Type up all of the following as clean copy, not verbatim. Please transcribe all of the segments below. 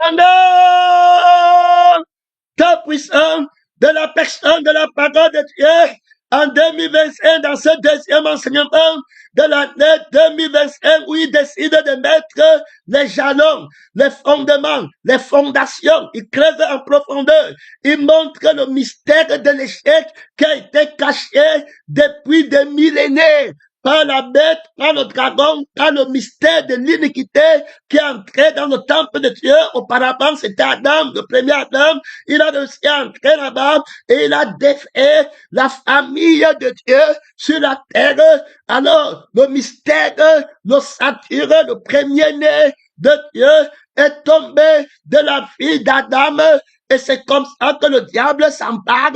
Pendant ta puissance de la personne de la parole de Dieu en 2025 dans ce deuxième enseignement de l'année 2025 où il décide de mettre les jalons, les fondements, les fondations. Il creuse en profondeur. Il montre le mystère de l'échec qui a été caché depuis des millénaires par la bête, par le dragon, par le mystère de l'iniquité qui est entré dans le temple de Dieu. Auparavant, c'était Adam, le premier Adam. Il a réussi à entrer là-bas et il a défait la famille de Dieu sur la terre. Alors, le mystère, le satyre, le premier-né de Dieu est tombé de la fille d'Adam. Et c'est comme ça que le diable s'empare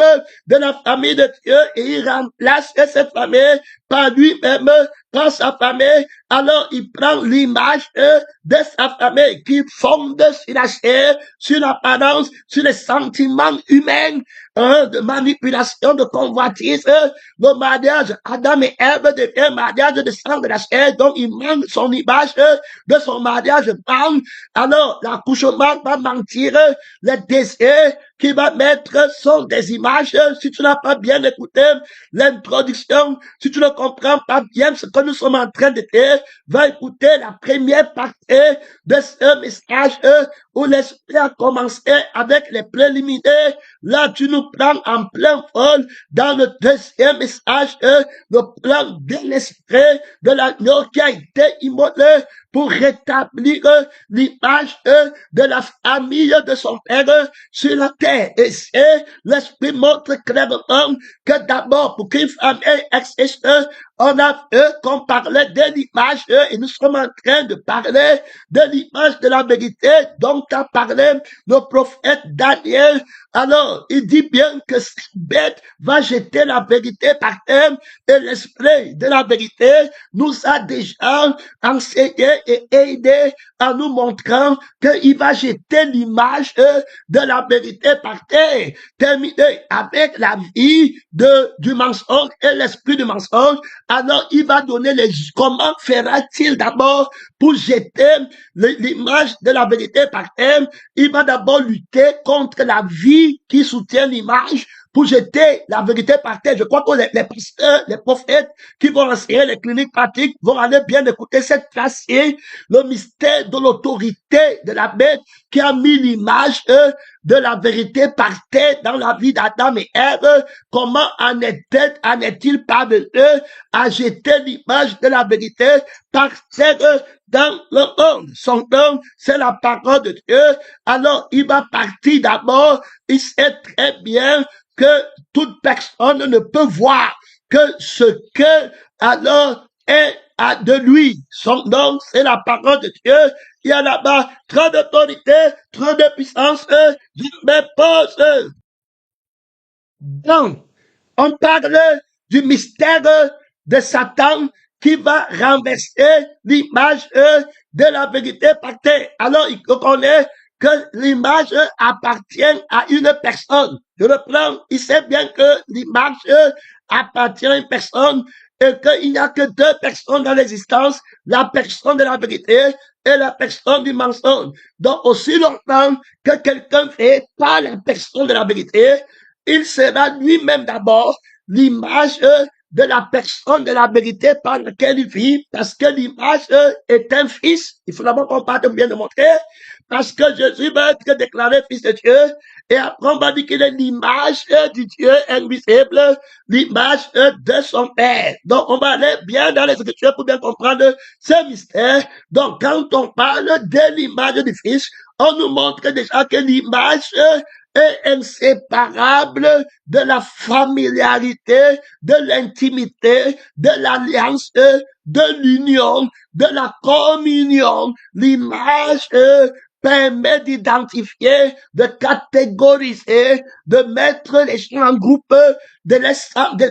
de la famille de Dieu et il remplace cette famille par lui-même, par sa famille. Alors il prend l'image de sa famille qui fonde sur la chair, sur l'apparence, sur les sentiments humains, de manipulation, de convoitise. Le mariage, Adam et Ève devient mariage de sang de la chair, donc il manque son image de son mariage manque. Alors l'accouchement va mentir, les désirs qui va mettre sont des images. Si tu n'as pas bien écouté l'introduction, si tu ne comprends pas bien ce que nous sommes en train de dire, va écouter la première partie de ce message où l'esprit a commencé avec les préliminaires. Là, tu nous prends en plein vol dans le deuxième message, le plan de l'esprit de l'agneau qui a été immolé pour rétablir l'image de la famille de son père sur la terre. Et c'est l'esprit montre clairement que d'abord, pour qu'une famille existe, on a vu qu'on parlait de l'image et nous sommes en train de parler de l'image de la vérité dont a parlé le prophète Daniel. Alors, il dit bien que cette bête va jeter la vérité par terre et l'esprit de la vérité nous a déjà enseigné et aidé en nous montrant qu'il va jeter l'image de la vérité par terre, terminé avec la vie du mensonge et l'esprit du mensonge. Alors, il va donner comment fera-t-il d'abord pour jeter l'image de la vérité par terre? Il va d'abord lutter contre la vie qui soutient l'image pour jeter la vérité par terre. Je crois que les pasteurs, les prophètes qui vont enseigner les cliniques pratiques vont aller bien écouter cette phrase-ci, le mystère de l'autorité de la bête qui a mis l'image de la vérité par terre dans la vie d'Adam et Ève. Comment en est-il parvenu à jeter l'image de la vérité par terre dans le monde? Son nom, c'est la parole de Dieu. Alors, il va partir d'abord. Il sait très bien que toute personne ne peut voir que ce que alors est de lui. Son nom, c'est la parole de Dieu. Il y a là-bas trop d'autorité, trop de puissance. Je me pose. Donc, on parle du mystère de Satan qui va renverser l'image de la vérité par terre. Alors, il connaît que l'image appartient à une personne. Je le prends, il sait bien que l'image appartient à une personne et qu'il n'y a que deux personnes dans l'existence, la personne de la vérité et la personne du mensonge. Donc, aussi longtemps que quelqu'un fait pas la personne de la vérité, il sera lui-même d'abord l'image de la personne de la vérité par laquelle il vit, parce que l'image est un fils. Il faut d'abord qu'on parte bien de montrer, parce que Jésus va être déclaré fils de Dieu, et après on va dire qu'il est l'image du Dieu invisible, l'image de son Père. Donc on va aller bien dans les Écritures pour bien comprendre ce mystère. Donc quand on parle de l'image du Fils, on nous montre déjà que l'image est inséparable de la familiarité, de l'intimité, de l'alliance, de l'union, de la communion. L'image permet d'identifier, de catégoriser, de mettre les gens en groupe, de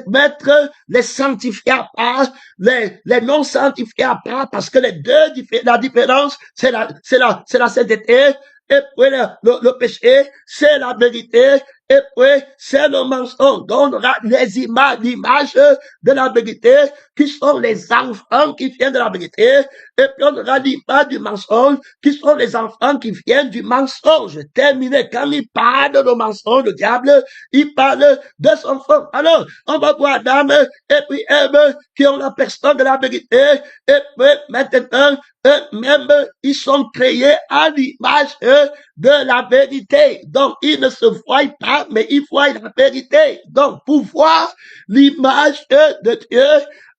mettre les sanctifiés à part, les non sanctifiés à part, parce que les deux, la différence, c'est la sainteté. Et puis le péché, c'est la vérité. et puis c'est le mensonge. Donc on aura les images, l'image de la vérité qui sont les enfants qui viennent de la vérité, et puis on aura l'image du mensonge qui sont les enfants qui viennent du mensonge. Terminé. Quand il parle de mensonge, le diable, il parle de son frère. Alors, on va voir Adam et puis Ève qui ont la personne de la vérité, et puis maintenant, eux-mêmes, ils sont créés à l'image de la vérité. Donc, ils ne se voient pas, mais ils voient la vérité. Donc, pour voir l'image de Dieu,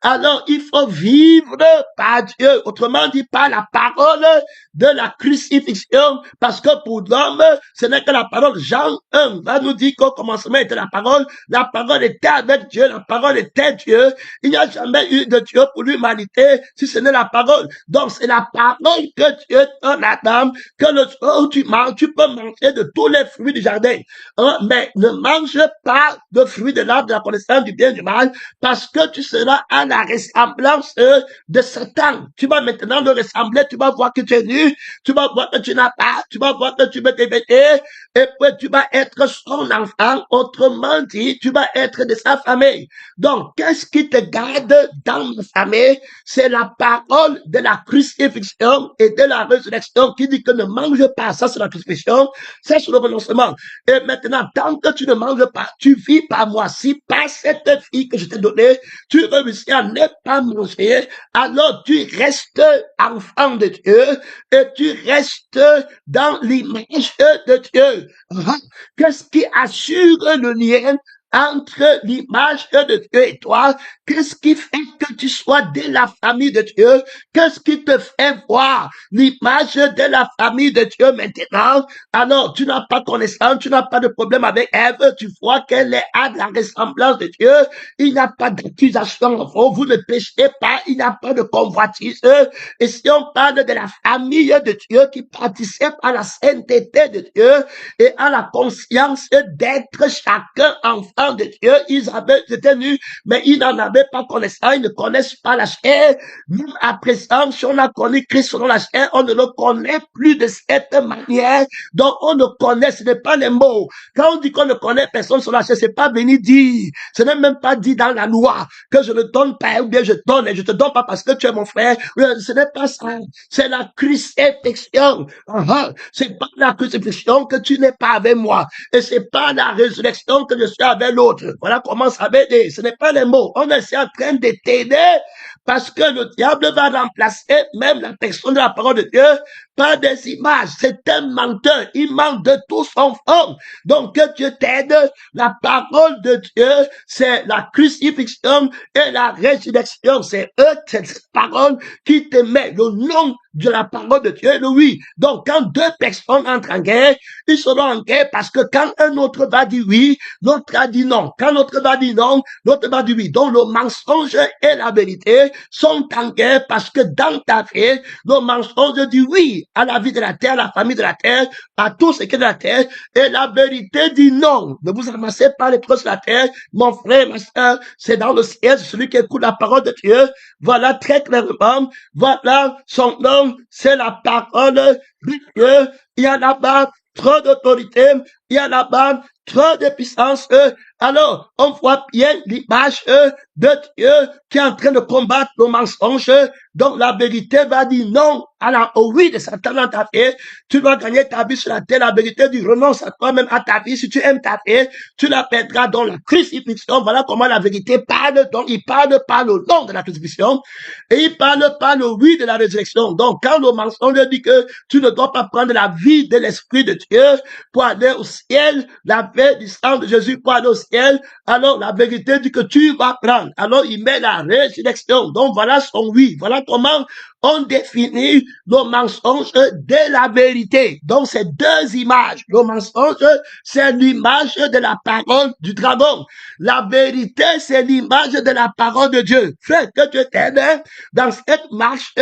alors il faut vivre par Dieu. Autrement dit, par la parole de la crucifixion. Parce que pour l'homme, ce n'est que la parole. Jean 1 va nous dire qu'au commencement était la parole. La parole était avec Dieu. La parole était Dieu. Il n'y a jamais eu de Dieu pour l'humanité si ce n'est la parole. Donc, c'est la parole que Dieu donne à Adam, que le jour où tu manges, tu peux manger de tous les fruits du jardin. Hein? Mais ne mange pas de fruits de l'arbre de la connaissance du bien et du mal, parce que tu seras à la ressemblance de Satan. Tu vas maintenant le ressembler, tu vas voir que tu es nu, tu vas voir que tu n'as pas, tu vas voir que tu veux t'éveiller, et puis tu vas être son enfant. Autrement dit, tu vas être de sa famille. Donc, qu'est-ce qui te garde dans la famille? C'est la parole de la crucifixion et de la résurrection qui dit que ne mange pas. Ça, c'est la crucifixion, ça, c'est le renoncement. Et maintenant, tant que tu ne manges pas, tu vis par moi. Si par cette vie que je t'ai donnée, tu réussis à ne pas manger, alors tu restes enfant de Dieu et tu restes dans l'image de Dieu. Qu'est-ce qui assure le lien entre l'image de Dieu et toi? Qu'est-ce qui fait que tu sois de la famille de Dieu? Qu'est-ce qui te fait voir l'image de la famille de Dieu maintenant? Alors, tu n'as pas connaissance, tu n'as pas de problème avec Ève, tu vois qu'elle est à la ressemblance de Dieu, il n'y a pas d'accusation en faux, vous ne péchez pas, il n'y a pas de convoitise. Et si on parle de la famille de Dieu qui participe à la sainteté de Dieu et à la conscience d'être chacun enfant de Dieu, ils étaient nus, mais ils n'en avaient pas connaissance, ils ne connaissent pas la chair. Même à présent, si on a connu Christ selon la chair, on ne le connaît plus de cette manière. Donc, on ne connaît, ce n'est pas les mots. Quand on dit qu'on ne connaît personne sur la chair, c'est pas venir dire, ce n'est même pas dit dans la loi que je ne donne pas, ou bien je donne, et je te donne pas parce que tu es mon frère. Ce n'est pas ça. C'est la crucifixion. C'est pas la crucifixion que tu n'es pas avec moi. Et c'est pas la résurrection que je suis avec l'autre. Voilà comment ça veut dire. Ce n'est pas les mots. On est en train de t'aider parce que le diable va remplacer même la personne de la parole de Dieu par des images. C'est un menteur. Il ment de tout son fond. Donc, que Dieu t'aide. La parole de Dieu, c'est la crucifixion et la résurrection. C'est eux, cette parole qui te met le nom de la parole de Dieu, oui. Donc, quand deux personnes entrent en guerre, ils seront en guerre parce que quand un autre va dire oui, l'autre a dit non. Quand l'autre va dire non, l'autre va dire oui. Donc, le mensonge et la vérité sont en guerre parce que dans ta vie, le mensonge dit oui à la vie de la terre, à la famille de la terre, à tout ce qui est de la terre, et la vérité dit non. Ne vous amassez pas les trous sur la terre, mon frère, ma soeur, c'est dans le ciel, c'est celui qui écoute la parole de Dieu. Voilà très clairement, voilà son nom, c'est la parole de Dieu. Il y a là-bas trop d'autorité, il y a là-bas trop de puissance. Alors, on voit bien l'image de Dieu qui est en train de combattre le mensonge. Donc, la vérité va dire non au oui de Satan dans ta vie. Tu dois gagner ta vie sur la terre. La vérité dit renonce à toi-même, à ta vie. Si tu aimes ta vie, tu la perdras dans la crucifixion. Voilà comment la vérité parle. Donc, il parle par le nom de la crucifixion et il parle par le oui de la résurrection. Donc, quand le mensonge dit que tu ne dois pas prendre la vie de l'Esprit de Dieu pour aller au ciel, la vie du sang de Jésus pour aller au ciel, alors la vérité dit que tu vas prendre. Alors, il met la résurrection. Donc, voilà son oui. Voilà comment on définit le mensonge de la vérité. Donc, c'est deux images. Le mensonge, c'est l'image de la parole du dragon. La vérité, c'est l'image de la parole de Dieu. Fais que Dieu t'aide dans cette marche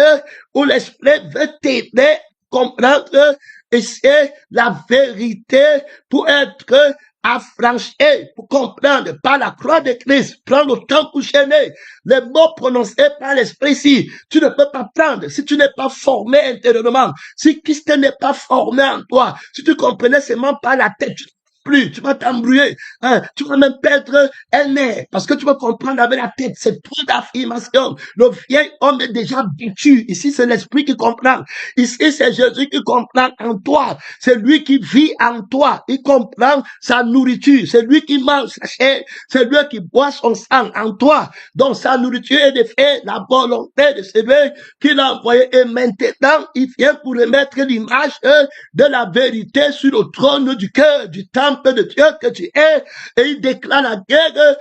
où l'Esprit veut t'aider à comprendre et c'est la vérité pour être affranchi, pour comprendre par la croix de Christ, prendre le temps pour gêner les mots prononcés par l'Esprit ici. Tu ne peux pas prendre si tu n'es pas formé intérieurement, si Christ n'est pas formé en toi, si tu comprenais seulement par la tête, plus, tu vas t'embrouiller, hein, tu vas même perdre un nez, parce que tu vas comprendre avec la tête, c'est trop d'affirmation. Le vieil homme est déjà battu. Ici, c'est l'esprit qui comprend. Ici, c'est Jésus qui comprend en toi. C'est lui qui vit en toi. Il comprend sa nourriture. C'est lui qui mange sa chair. C'est lui qui boit son sang en toi. Donc, sa nourriture est de faire la volonté de celui qui l'a envoyé. Et maintenant, il vient pour remettre l'image de la vérité sur le trône du cœur, du temple de Dieu que tu es. Et il déclare la guerre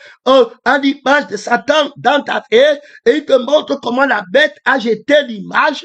à l'image de Satan dans ta vie. Et il te montre comment la bête a jeté l'image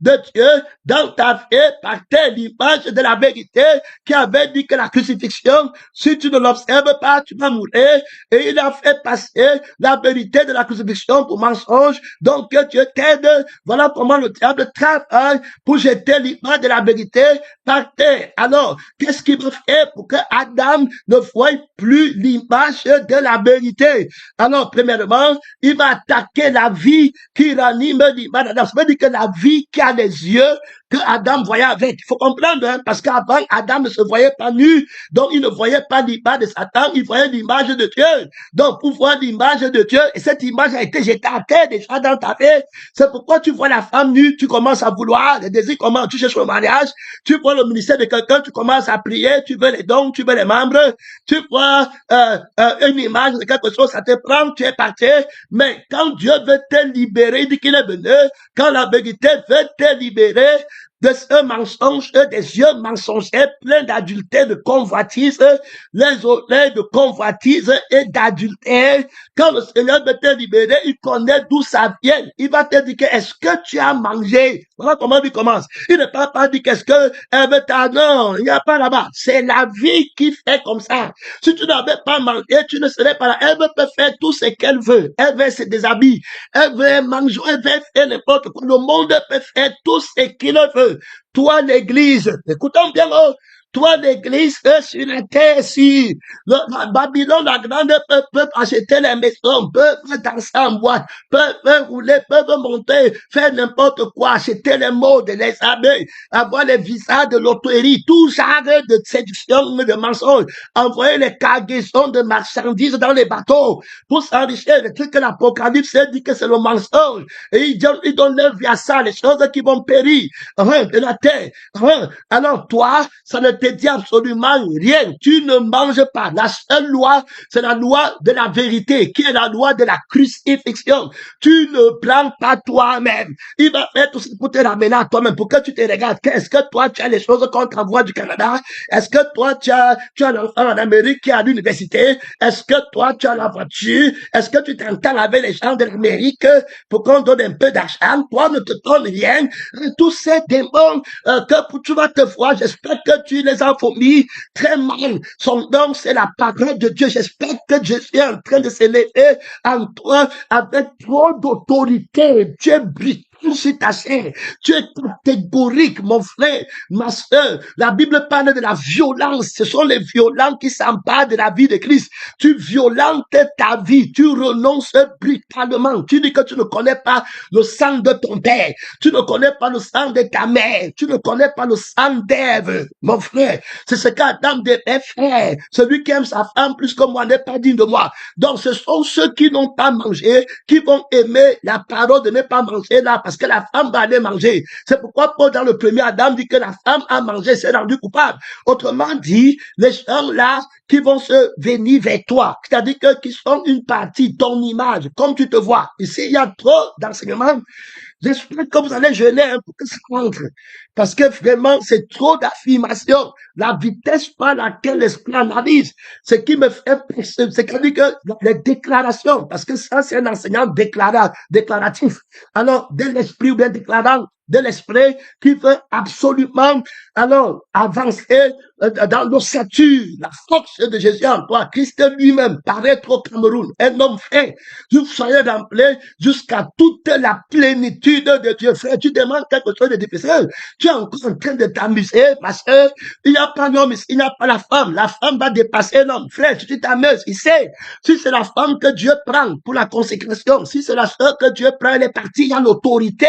de Dieu dans ta vie par terre, l'image de la vérité qui avait dit que la crucifixion, si tu ne l'observes pas, tu vas mourir. Et il a fait passer la vérité de la crucifixion pour mensonge. Donc que Dieu t'aide. Voilà comment le diable travaille pour jeter l'image de la vérité par terre. Alors, qu'est-ce qu'il va faire pour que Adam ne voie plus l'image de la vérité? Alors, premièrement, il va attaquer la vie qui ranime l'image d'Adam. Ça veut dire que la vie qui a les yeux que Adam voyait avec. Il faut comprendre, hein, parce qu'avant, Adam ne se voyait pas nu. Donc, il ne voyait pas l'image de Satan, il voyait l'image de Dieu. Donc, pour voir l'image de Dieu, et cette image a été jetée à terre déjà dans ta vie. C'est pourquoi tu vois la femme nue, tu commences à vouloir, les désirs commencent, tu cherches le mariage, tu vois le ministère de quelqu'un, tu commences à prier, tu veux les dons, tu veux les membres, tu vois une image de quelque chose, ça te prend, tu es parti. Mais quand Dieu veut te libérer, il dit qu'il est venu, quand la vérité veut te libérer, de ce mensonge, des yeux mensongers pleins d'adultère, de convoitise, les oreilles de convoitise et d'adultère. Quand le Seigneur veut te libérer, il connaît d'où ça vient. Il va te dire que est-ce que tu as mangé? Voilà comment il commence. Il ne parle pas dire qu'est-ce que elle veut t'en... Non, il n'y a pas là-bas. C'est la vie qui fait comme ça. Si tu n'avais pas mangé, tu ne serais pas là. Elle peut faire tout ce qu'elle veut. Elle veut se déshabiller. Elle veut manger. Elle veut faire n'importe quoi. Le monde peut faire tout ce qu'il veut. Toi, l'église, écoutons bien, toi, l'église, sur la terre, si la Babylone, la grande, peuvent acheter les maisons, peuvent danser en boîte, peuvent rouler, peuvent monter, faire n'importe quoi, acheter les modes, les habits, avoir les visas de loterie, tout genre de séduction, de mensonges, envoyer les cargaisons de marchandises dans les bateaux pour s'enrichir. Le truc que l'Apocalypse dit que c'est le mensonge. Et ils donnent leur vie à ça, les choses qui vont périr de la terre. Alors toi, ça ne te dit absolument rien. Tu ne manges pas. La seule loi, c'est la loi de la vérité, qui est la loi de la crucifixion. Tu ne prends pas toi-même. Il va faire tout ça pour te ramener à toi-même, pour que tu te regardes. Est-ce que toi, tu as les choses qu'on t'envoie du Canada? Est-ce que toi, tu as l'enfant en Amérique qui est à l'université? Est-ce que toi, tu as la voiture? Est-ce que tu t'entends avec les gens de l'Amérique pour qu'on donne un peu d'argent? Toi, ne te donne rien. Tous ces démons que tu vas te voir, j'espère que tu les as vomis très mal. Son nom, c'est la parole de Dieu. J'espère que je suis en train de s'élever en toi avec trop d'autorité. Dieu brille sur ta chair. Tu es catégorique, mon frère, ma soeur. La Bible parle de la violence. Ce sont les violents qui s'emparent de la vie de Christ. Tu violentes ta vie. Tu renonces brutalement. Tu dis que tu ne connais pas le sang de ton père. Tu ne connais pas le sang de ta mère. Tu ne connais pas le sang d'Ève, mon frère. C'est ce qu'Adam devait faire. Celui qui aime sa femme plus que moi n'est pas digne de moi. Donc ce sont ceux qui n'ont pas mangé, qui vont aimer la parole de ne pas manger là, parce que la femme va aller manger. C'est pourquoi Paul dans le premier Adam dit que la femme a mangé, c'est rendu coupable. Autrement dit, les gens là qui vont se venir vers toi, c'est-à-dire que qui sont une partie, ton image, comme tu te vois. Ici, il y a trop d'enseignements. J'espère que vous allez jeûner pour que ça rentre. Parce que vraiment, c'est trop d'affirmations. La vitesse par laquelle l'esprit analyse, ce qui me fait, c'est-à-dire que les déclarations, parce que ça, c'est un enseignant déclaratif. Alors, de l'esprit ou bien déclarant, de l'esprit qui veut absolument, alors, avancer dans l'ossature, la force de Jésus en toi. Christ lui-même paraître au Cameroun, un homme fait. Vous soyez rempli jusqu'à toute la plénitude de Dieu. Frère, tu demandes quelque chose de difficile. Tu es encore en train de t'amuser parce que il n'y a pas l'homme, il n'y a pas la femme. La femme va dépasser l'homme. Frère, si tu t'amuses, il sait. Si c'est la femme que Dieu prend pour la consécration, si c'est la sœur que Dieu prend, elle est partie, il y a l'autorité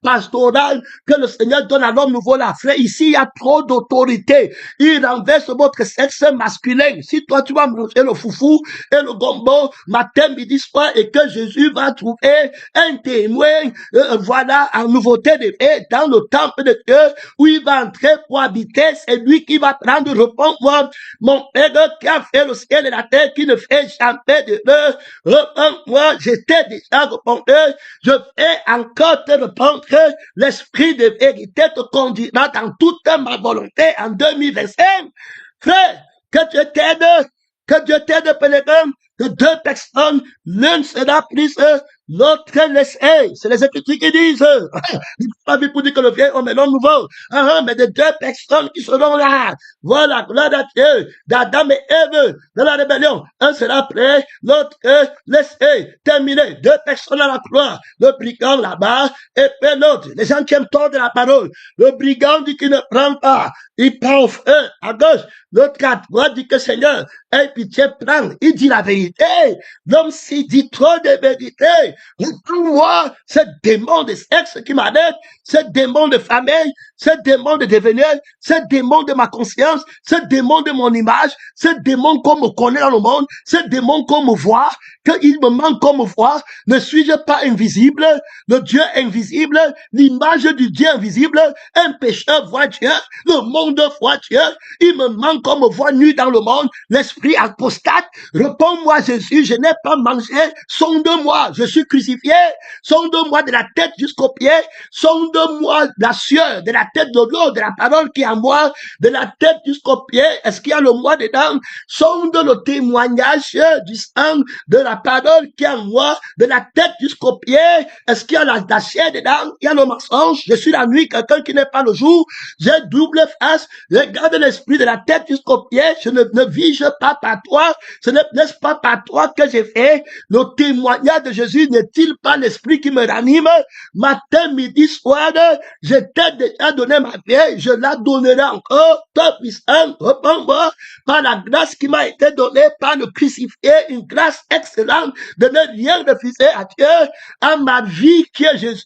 pastorale morale que le Seigneur donne à l'homme nouveau là. Frère, ici, il y a trop d'autorité. Il renverse votre sexe masculin. Si toi, tu vas manger le foufou et le gombo matin, midi, soir, et que Jésus va trouver un témoin, voilà, en nouveauté de vie dans le temple de Dieu, où il va entrer pour habiter, c'est lui qui va prendre le repos. Moi, mon Père qui a fait le ciel et la terre, qui ne fait jamais de l'heure, moi, j'étais déjà répondu, je vais encore te répondre, l'esprit de vérité te conduira dans toute ma volonté en 2025. Frère, que Dieu t'aide, pèlerin, que deux personnes, l'une sera prise, l'autre laissée. C'est les Écritures qui disent. Il faut pas pour dire que le vieil homme est l'homme nouveau. Mais de deux personnes qui seront là. Voilà, gloire à Dieu. D'Adam et Ève, dans la rébellion. Un sera prêt, l'autre laissé. Terminé. Deux personnes à la croix. Le brigand là-bas, et puis l'autre. Les gens qui aiment tordre la parole. Le brigand dit qu'il ne prend pas. Il prend au feu, à gauche. L'autre à droite dit que Seigneur, aie pitié, prends. Il dit la vérité. L'homme s'y dit trop de vérité. Pour moi, ce démon de sexe qui m'arrête, ce démon de famille, ce démon de devenir, ce démon de ma conscience, ce démon de mon image, ce démon qu'on me connaît dans le monde, ce démon qu'on me voit, qu'il me manque qu'on me voit, ne suis-je pas invisible, le Dieu invisible, l'image du Dieu invisible, un pécheur voit Dieu, le monde voit Dieu, il me manque qu'on me voit nu dans le monde, l'esprit apostate, réponds-moi Jésus, je n'ai pas mangé, sonde-moi, je suis crucifié, sonde-moi de la tête jusqu'aux pieds, sonde-moi la sueur, de la tête de l'eau, de la parole qui est en moi, de la tête jusqu'aux pieds, est-ce qu'il y a le moi dedans, sonde le témoignage du sang, de la parole qui est en moi, de la tête jusqu'aux pieds, est-ce qu'il y a la chair dedans, il y a le mensonge, je suis la nuit, quelqu'un qui n'est pas le jour, j'ai double face, regarde l'esprit de la tête jusqu'aux pieds, je ne vige pas par toi, ce n'est pas par toi que j'ai fait, le témoignage de Jésus n'est-il pas l'esprit qui me ranime, matin, midi, soir, je t'ai déjà donné ma vie, je la donnerai encore, toi puissant, réponds-moi, par la grâce qui m'a été donnée par le crucifié, une grâce excellente de ne rien refuser à Dieu, à ma vie qui est Jésus,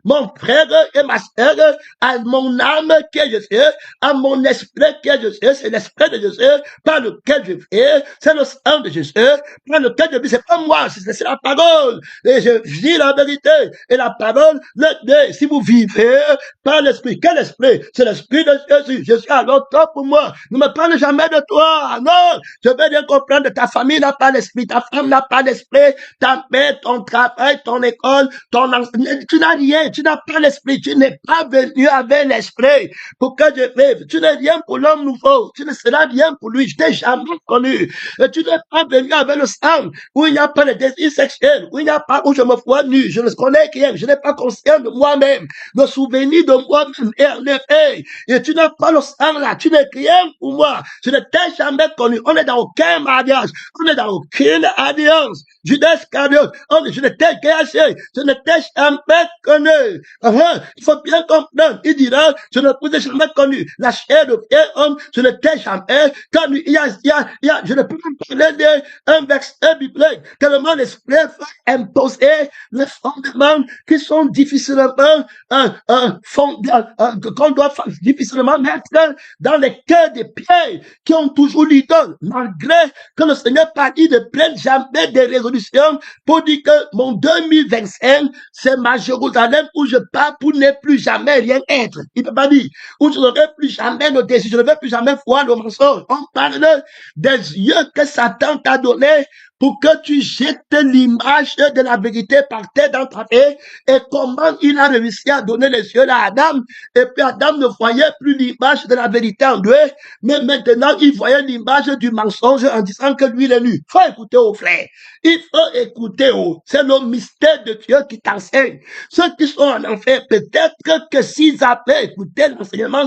mon frère et ma sœur, à mon âme qui est Jésus, à mon esprit qui est Jésus, c'est l'esprit de Jésus par lequel je vis, c'est le sang de Jésus par lequel je vis, c'est pas moi, c'est la parole, et je dis la vérité, et la parole, si vous vivez par l'esprit, quel esprit? C'est l'esprit de Jésus, Jésus alors toi pour moi, ne me parle jamais de toi, non, je veux bien comprendre, ta famille n'a pas l'esprit, ta femme n'a pas l'esprit, ta mère, ton travail, ton école, tu n'as rien, tu n'as pas l'esprit, tu n'es pas venu avec l'esprit pour que je vive, tu n'es rien pour l'homme nouveau, tu ne seras rien pour lui, je t'ai jamais connu, et tu n'es pas venu avec le sang, où il n'y a pas de désir sexuel, où il n'y a pas, où je me vois nu, je ne connais rien, je n'ai pas conscience de moi-même, le souvenir de moi-même est enlevé, et tu n'as pas le sang là, tu n'es rien pour moi, je ne t'ai jamais connu, on n'est dans aucun mariage, on n'est dans aucune alliance, Judas Iscariote, je ne t'ai caché, je ne t'ai jamais connu, il faut bien comprendre, il dira, je ne vous ai jamais connu, la chair de vieil homme, je ne t'ai jamais connu, je ne peux pas parler d'un verset biblique, tellement l'esprit va imposer les fondements qui sont difficilement, qu'on doit difficilement mettre dans les cœurs des pierres qui ont toujours l'idole, malgré que le Seigneur pas dit de prendre jamais des résolutions pour dire que mon 2025, c'est ma Jérusalem où je pars pour ne plus jamais rien être. Il peut pas dire, où je n'aurai plus jamais le désir, je ne vais plus jamais voir le mensonge. On parle des yeux que Satan t'a donné pour que tu jettes l'image de la vérité par terre dans ta vie, et comment il a réussi à donner les yeux à Adam, et puis Adam ne voyait plus l'image de la vérité en lui, mais maintenant il voyait l'image du mensonge en disant que lui il est nu. Faut écouter au frère, il faut écouter c'est le mystère de Dieu qui t'enseigne. Ceux qui sont en enfer, peut-être que s'ils avaient écouté l'enseignement,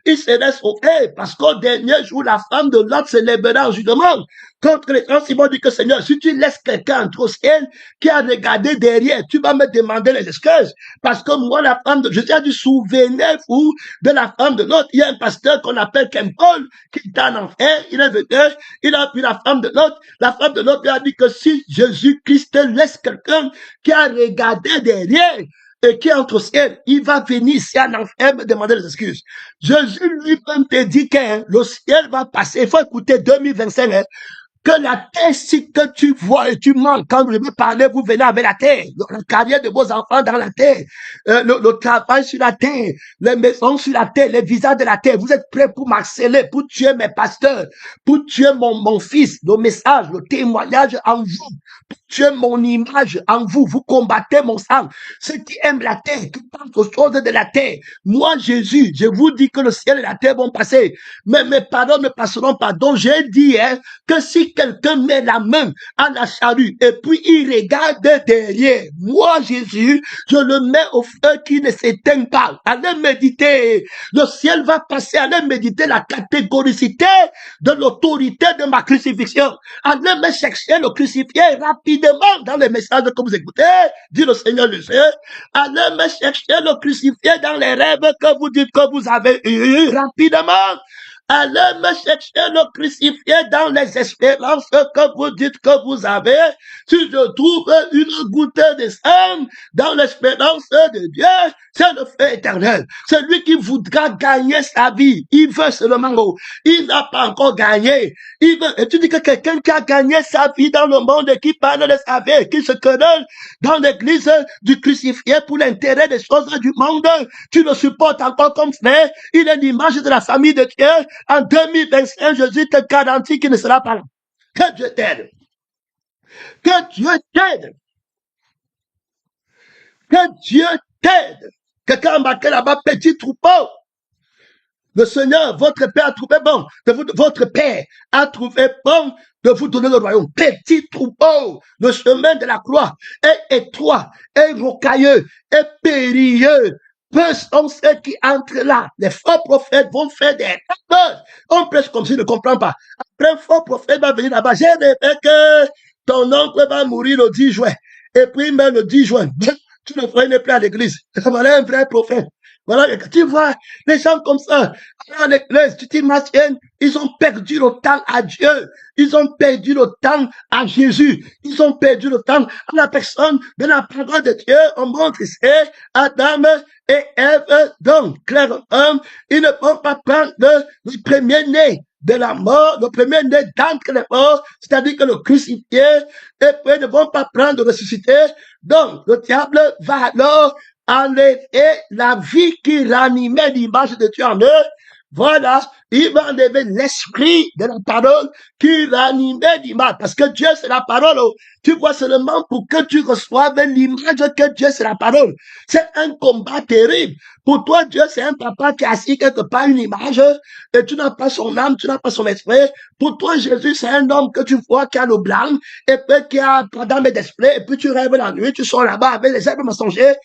ils seraient sauvés, parce qu'au dernier jour, la femme de Lot se lèvera en jugement contre les gens. Ils vont dire que Seigneur, si tu laisses quelqu'un entre ciel qui a regardé derrière, tu vas me demander les excuses. Parce que moi, la femme de, je tiens du souvenez-vous de la femme de l'autre. Il y a un pasteur qu'on appelle Ken Paul, qui est en enfer, il est venu, il a vu la femme de l'autre. La femme de l'autre lui a dit que si Jésus-Christ laisse quelqu'un qui a regardé derrière, et qui entre au ciel, il va venir ici en enfer me demander des excuses. Jésus lui-même te dit que le ciel va passer. Il faut écouter 2025, hein. Que la terre, si que tu vois et tu manques, quand vous me parlez, vous venez avec la terre, la carrière de vos enfants dans la terre, le travail sur la terre, les maisons sur la terre, les visas de la terre. Vous êtes prêts pour m'harceler, pour tuer mes pasteurs, pour tuer mon fils, le message, le témoignage en vous, pour tuer mon image en vous. Vous combattez mon sang. Ceux qui aiment la terre, qui pensent aux choses de la terre. Moi, Jésus, je vous dis que le ciel et la terre vont passer, mais mes paroles ne passeront pas. Donc, j'ai dit, hein, que si quelqu'un met la main à la charrue et puis il regarde derrière, moi Jésus, je le mets au feu qui ne s'éteint pas. Allez méditer, le ciel va passer, allez méditer la catégoricité de l'autorité de ma crucifixion. Allez me chercher le crucifié rapidement dans les messages que vous écoutez, dit le Seigneur Jésus. Allez me chercher le crucifié dans les rêves que vous dites que vous avez eu rapidement. Allez me chercher le crucifié dans les espérances que vous dites que vous avez. Si je trouve une goutte de sang dans l'espérance de Dieu, c'est le feu éternel. Celui qui voudra gagner sa vie, il veut seulement, il n'a pas encore gagné. Il veut, et tu dis que quelqu'un qui a gagné sa vie dans le monde et qui parle de sa vie, qui se connaît dans l'église du crucifié pour l'intérêt des choses du monde, tu le supportes encore comme frère, il est l'image de la famille de Dieu. En 2025, Jésus te garantit qu'il ne sera pas là. Que Dieu t'aide. Que Dieu t'aide. Que Dieu t'aide. Quelqu'un a marqué là-bas, petit troupeau. Le Seigneur, votre Père a trouvé bon. Votre Père a trouvé bon de vous donner le royaume. Petit troupeau. Le chemin de la croix est étroit, est rocailleux, est périlleux. Peu sont ceux qui entrent là. Les faux prophètes vont faire des erreurs. On prêche comme s'ils ne comprennent pas. Après, un faux prophète va venir là-bas. J'ai rêvé que ton oncle va mourir le 10 juin. Et puis, même le 10 juin, tu ne feras plus à l'église. Voilà un vrai prophète. Voilà, tu vois, les gens comme ça, dans l'église, tu t'imagines, ils ont perdu le temps à Dieu. Ils ont perdu le temps à Jésus. Ils ont perdu le temps à la personne de la parole de Dieu. On montre ici Adam et Ève. Donc, clairement, ils ne vont pas prendre le premier-né de la mort, le premier-né d'entre les morts, c'est-à-dire que le crucifié, et puis ils ne vont pas prendre le ressuscité. Donc, le diable va alors enlever la vie qui ranimait l'image de Dieu en eux. Voilà, il va enlever l'esprit de la parole qui ranimait l'image. Parce que Dieu, c'est la parole. Tu vois seulement pour que tu reçoives l'image que Dieu, c'est la parole. C'est un combat terrible. Pour toi, Dieu, c'est un papa qui a assis quelque part une image et tu n'as pas son âme, tu n'as pas son esprit. Pour toi, Jésus, c'est un homme que tu vois qui a le blanc et puis qui a pas d'âme et d'esprit. Et puis tu rêves la nuit, tu sors là-bas avec les herbes mensongers.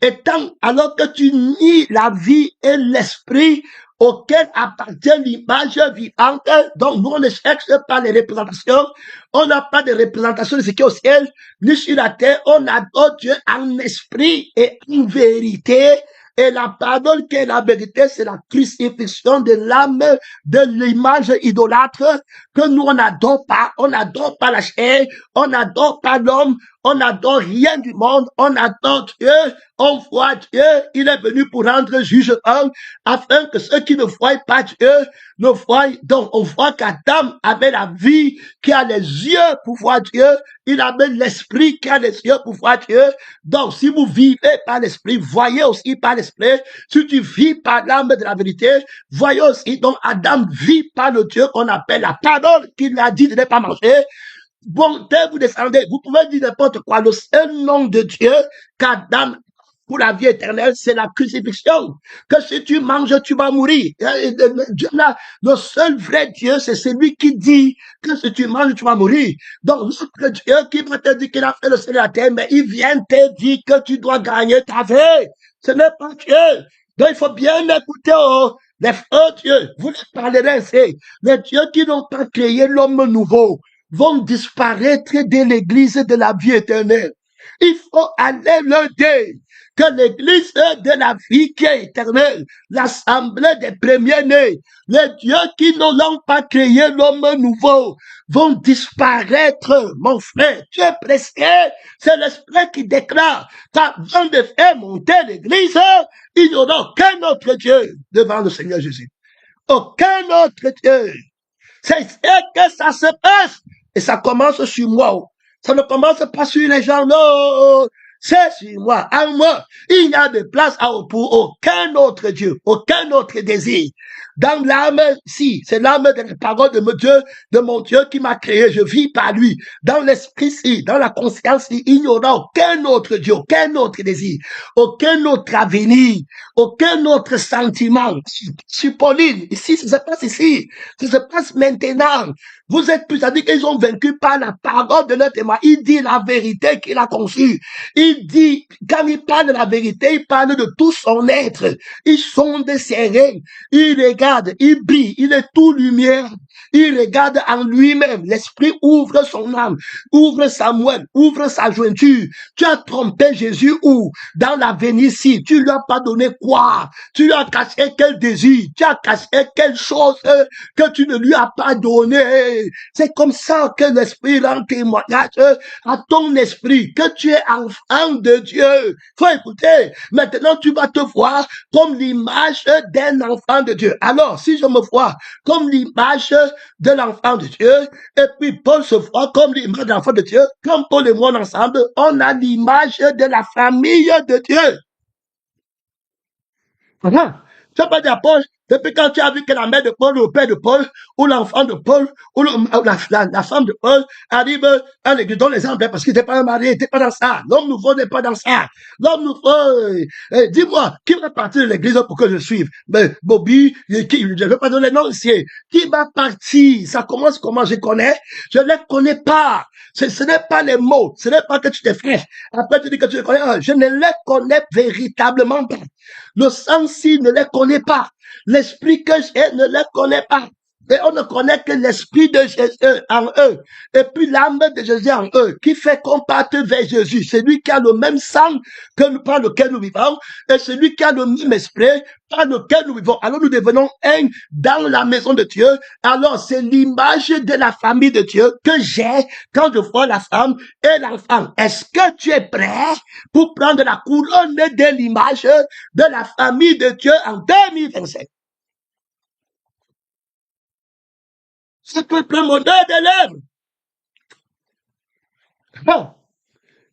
Et tant, alors que tu nies la vie et l'esprit auquel appartient l'image vivante, donc nous on ne cherche pas les représentations, on n'a pas de représentation de ce qui est au ciel, ni sur la terre, on adore Dieu en esprit et en vérité. Et la parole qui est la vérité, c'est la crucifixion de l'âme, de l'image idolâtre, que nous on n'adore pas la chair, on n'adore pas l'homme, on n'adore rien du monde, on adore Dieu, on voit Dieu, il est venu pour rendre jugement, afin que ceux qui ne voient pas Dieu ne voient. Donc on voit qu'Adam avait la vie, qui a les yeux pour voir Dieu, il avait l'esprit qui a les yeux pour voir Dieu. Donc si vous vivez par l'esprit, voyez aussi par l'esprit. Si tu vis par l'âme de la vérité, voyez aussi. Donc Adam vit par le Dieu qu'on appelle la parole qu'il a dit de ne pas manger. Bon, dès vous descendez, vous pouvez dire n'importe quoi. Le seul nom de Dieu qu'Adam pour la vie éternelle, c'est la crucifixion. Que si tu manges, tu vas mourir. Dieu, là, le seul vrai Dieu, c'est celui qui dit que si tu manges, tu vas mourir. Donc, notre Dieu qui va te dire qu'il a fait le ciel et la terre, mais il vient te dire que tu dois gagner ta vie. Ce n'est pas Dieu. Donc, il faut bien écouter, les faux dieux. Vous les parlerez ainsi. Les dieux qui n'ont pas créé l'homme nouveau vont disparaître de l'église de la vie éternelle. Il faut aller leur dire que l'église de la vie qui est éternelle, l'assemblée des premiers-nés, les dieux qui ne l'ont pas créé, l'homme nouveau, vont disparaître, mon frère. Tu es pressé, c'est l'esprit qui déclare qu'avant de faire monter l'église, il n'y aura aucun autre Dieu devant le Seigneur Jésus. Aucun autre Dieu. C'est que ça se passe. Et ça commence sur moi. Ça ne commence pas sur les gens, non. C'est sur moi. En moi, il n'y a de place pour aucun autre Dieu, aucun autre désir. Dans l'âme, si, c'est l'âme de la parole de mon Dieu, qui m'a créé. Je vis par lui. Dans l'esprit, si, dans la conscience, si, il n'y aura aucun autre Dieu, aucun autre désir, aucun autre avenir, aucun autre sentiment. Sur Pauline, ici, ça se passe ici. Ça se passe maintenant. Vous êtes plus à dire qu'ils ont vaincu par la parole de leur témoin. Il dit la vérité qu'il a conçue. Il dit, quand il parle de la vérité, il parle de tout son être. Ils sont des serrés. Il regarde, il brille, il est tout lumière. Il regarde en lui-même. L'esprit ouvre son âme, ouvre sa moelle, ouvre sa jointure. Tu as trompé Jésus où? Dans la Vénitie. Tu lui as pas donné quoi? Tu lui as caché quel désir? Tu as caché quelle chose que tu ne lui as pas donné? C'est comme ça que l'esprit rend témoignage à ton esprit que tu es enfant de Dieu. Faut écouter. Maintenant, tu vas te voir comme l'image d'un enfant de Dieu. Alors, si je me vois comme l'image de l'enfant de Dieu, et puis Paul se voit comme l'image de l'enfant de Dieu, comme Paul et moi ensemble, on a l'image de la famille de Dieu. Voilà. Tu n'as pas dit à Paul, depuis quand tu as vu que la mère de Paul, ou le père de Paul, ou l'enfant de Paul, ou la femme de Paul arrive à l'église, dont les hommes, parce qu'il n'était pas marié, il n'était pas dans ça. L'homme nouveau n'est pas dans ça. L'homme nouveau, dis-moi, qui va partir de l'église pour que je suive? Ben, Bobby, je ne vais pas donner le nom ici. Qui va partir? Ça commence comment? Je connais? Je ne les connais pas. Ce n'est pas les mots. Ce n'est pas que tu t'effraies. Après, tu dis que tu les connais. Je ne les connais véritablement pas. Le sens-ci ne les connaît pas. L'esprit que j'ai ne les connaît pas. Et on ne connaît que l'esprit de Jésus en eux. Et puis l'âme de Jésus en eux, qui fait qu'on parte vers Jésus. C'est lui qui a le même sang par lequel nous vivons. Et celui qui a le même esprit par lequel nous vivons. Alors nous devenons un dans la maison de Dieu. Alors c'est l'image de la famille de Dieu que j'ai quand je vois la femme et l'enfant. Est-ce que tu es prêt pour prendre la couronne de l'image de la famille de Dieu en 2025? C'est que le prémodeur de l'œuvre.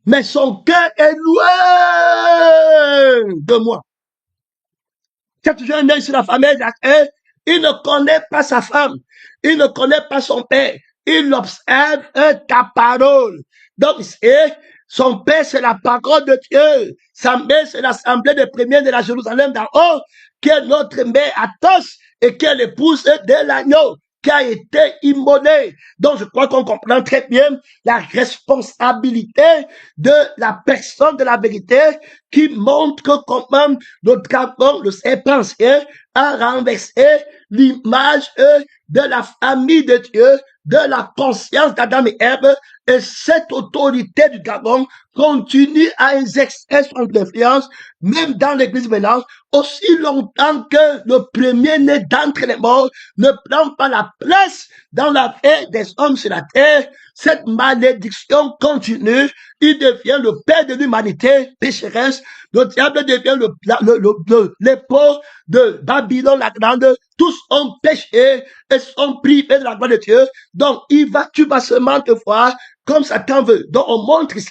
Mais son cœur est loin de moi. Quand tu un œil sur la famille d'Achille, il ne connaît pas sa femme, il ne connaît pas son père, il observe ta parole. Donc, son père, c'est la parole de Dieu. Sa mère, c'est l'assemblée des premiers de la Jérusalem d'en haut, qui est notre mère Athos et qui est l'épouse de l'agneau, qui a été immolé. Donc, je crois qu'on comprend très bien la responsabilité de la personne de la vérité qui montre comment le dragon, le serpent ancien, a renversé l'image de la famille de Dieu, de la conscience d'Adam et Ève, et cette autorité du dragon continue à exercer son influence, même dans l'église maintenant, aussi longtemps que le premier-né d'entre les morts ne prend pas la place dans la vie des hommes sur la terre. Cette malédiction continue, il devient le père de l'humanité pécheresse, le diable devient l'époux de Babylone la grande, tous ont péché et sont privés de la gloire de Dieu. Donc, tu vas seulement te voir comme Satan veut. Donc, on montre ici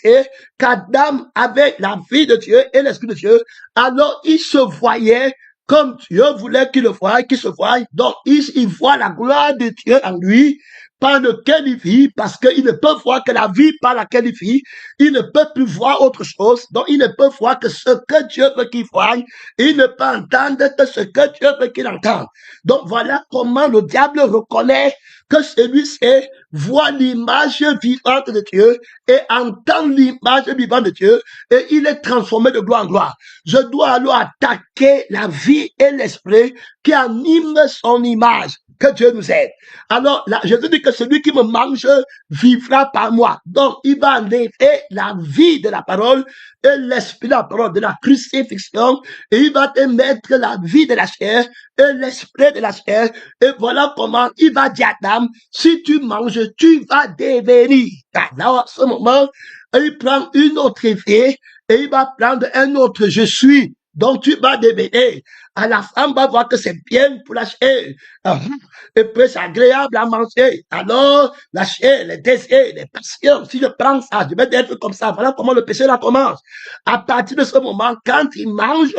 qu'Adam avait la vie de Dieu et l'esprit de Dieu. Alors, il se voyait comme Dieu voulait qu'il le voie, qu'il se voie. Donc, il voit la gloire de Dieu en lui, par lequel il vit, parce qu'il ne peut voir que la vie par laquelle il vit. Il ne peut plus voir autre chose. Donc, il ne peut voir que ce que Dieu veut qu'il voie. Il ne peut entendre que ce que Dieu veut qu'il entende. Donc, voilà comment le diable reconnaît que celui-ci voit l'image vivante de Dieu et entend l'image vivante de Dieu et il est transformé de gloire en gloire. Je dois alors attaquer la vie et l'esprit qui anime son image. Que Dieu nous aide. Alors, là, Jésus dit que celui qui me mange vivra par moi. Donc, il va enlever la vie de la parole et l'esprit de la parole, de la crucifixion, et il va te mettre la vie de la chair et l'esprit de la chair. Et voilà comment il va dire à Adam, si tu manges, tu vas devenir. Alors, à ce moment, il prend une autre vie et il va prendre un autre je suis. Donc, tu vas devenir. À la femme va voir que c'est bien pour la chair. Et puis c'est agréable à manger. Alors, la chair, les désirs, les passions, si je prends ça, je vais être comme ça. Voilà comment le péché là commence. À partir de ce moment, quand ils mangent,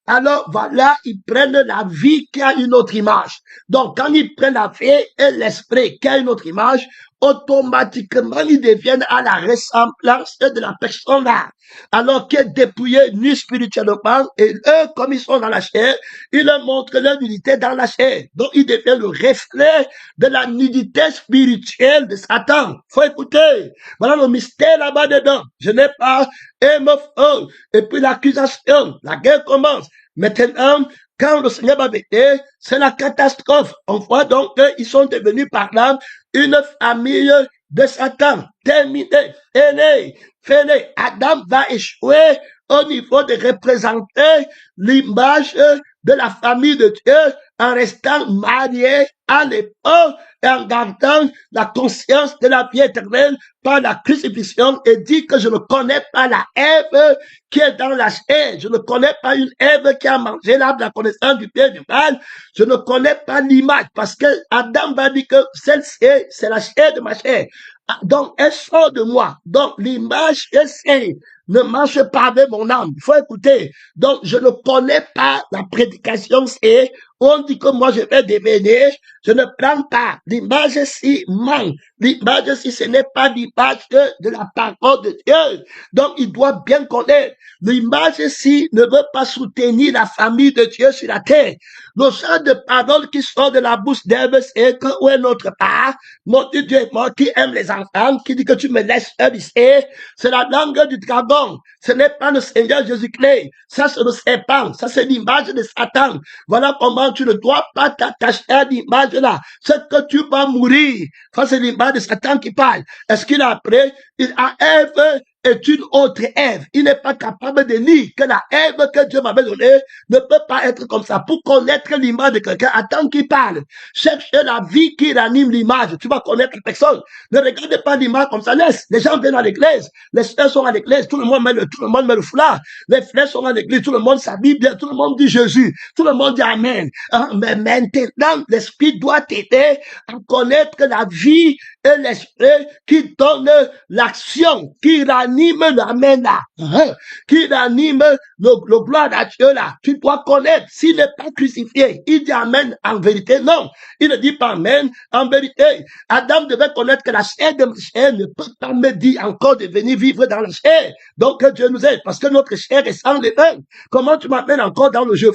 alors voilà, ils prennent la vie qui a une autre image. Donc, quand ils prennent la vie et l'esprit qui a une autre image, automatiquement, ils deviennent à la ressemblance de la personne là. Alors qui est dépouillé, nu spirituellement, et eux, comme ils sont dans la chair, ils leur montrent leur nudité dans la chair. Donc, ils deviennent le reflet de la nudité spirituelle de Satan. Faut écouter. Voilà le mystère là-bas dedans. Je n'ai pas MFO. Et puis l'accusation, la guerre commence. Maintenant, quand le Seigneur va venir, c'est la catastrophe. On voit donc qu'ils sont devenus par là une famille de Satan. Terminé, fini. Adam va échouer au niveau de représenter l'image de la famille de Dieu en restant marié à l'époque et en gardant la conscience de la vie éternelle par la crucifixion et dit que je ne connais pas la Ève qui est dans la chair. Je ne connais pas une Ève qui a mangé l'arbre de la connaissance du bien et du mal. Je ne connais pas l'image parce que Adam va dire que celle-ci, c'est la chair de ma chair. Donc, elle sort de moi. Donc, l'image, ne marche pas avec mon âme. Il faut écouter. Donc, je ne connais pas la prédication, c'est, on dit que moi je vais devenir, je ne prends pas. L'image si manque. L'image si ce n'est pas l'image de la parole de Dieu. Donc, il doit bien connaître. L'image si ne veut pas soutenir la famille de Dieu sur la terre. Le genre de parole qui sort de la bouche d'Ève, c'est que, où est notre part? Mon Dieu est mort, qui aime les enfants, qui dit que tu me laisses seul ici. C'est la langue du dragon. Ce n'est pas le Seigneur Jésus-Christ. Ça, c'est le serpent. Ça, c'est l'image de Satan. Voilà comment tu ne dois pas t'attacher à l'image là. C'est que tu vas mourir. Ça, c'est l'image de Satan qui parle. Est-ce qu'il a appris? Il a Ève est une autre Ève. Il n'est pas capable de lire que la Ève que Dieu m'avait donnée ne peut pas être comme ça. Pour connaître l'image de quelqu'un, attends qu'il parle. Cherche la vie qui ranime l'image. Tu vas connaître la personne. Ne regardez pas l'image comme ça. Laisse. Les gens viennent à l'église. Les frères sont à l'église. Tout le monde met le foulard. Les frères sont à l'église. Tout le monde s'habille bien. Tout le monde dit Jésus. Tout le monde dit Amen. Mais maintenant, l'esprit doit t'aider à connaître la vie et l'esprit qui donne l'action, qui ranime l'amen là, qui ranime le gloire à Dieu là. Tu dois connaître, s'il n'est pas crucifié, il dit amen en vérité. Non, il ne dit pas amen en vérité. Adam devait connaître que la chair de ma chair ne peut pas me dire encore de venir vivre dans la chair. Donc que Dieu nous aide, parce que notre chair est sans levain. Comment tu m'amènes encore dans le jeu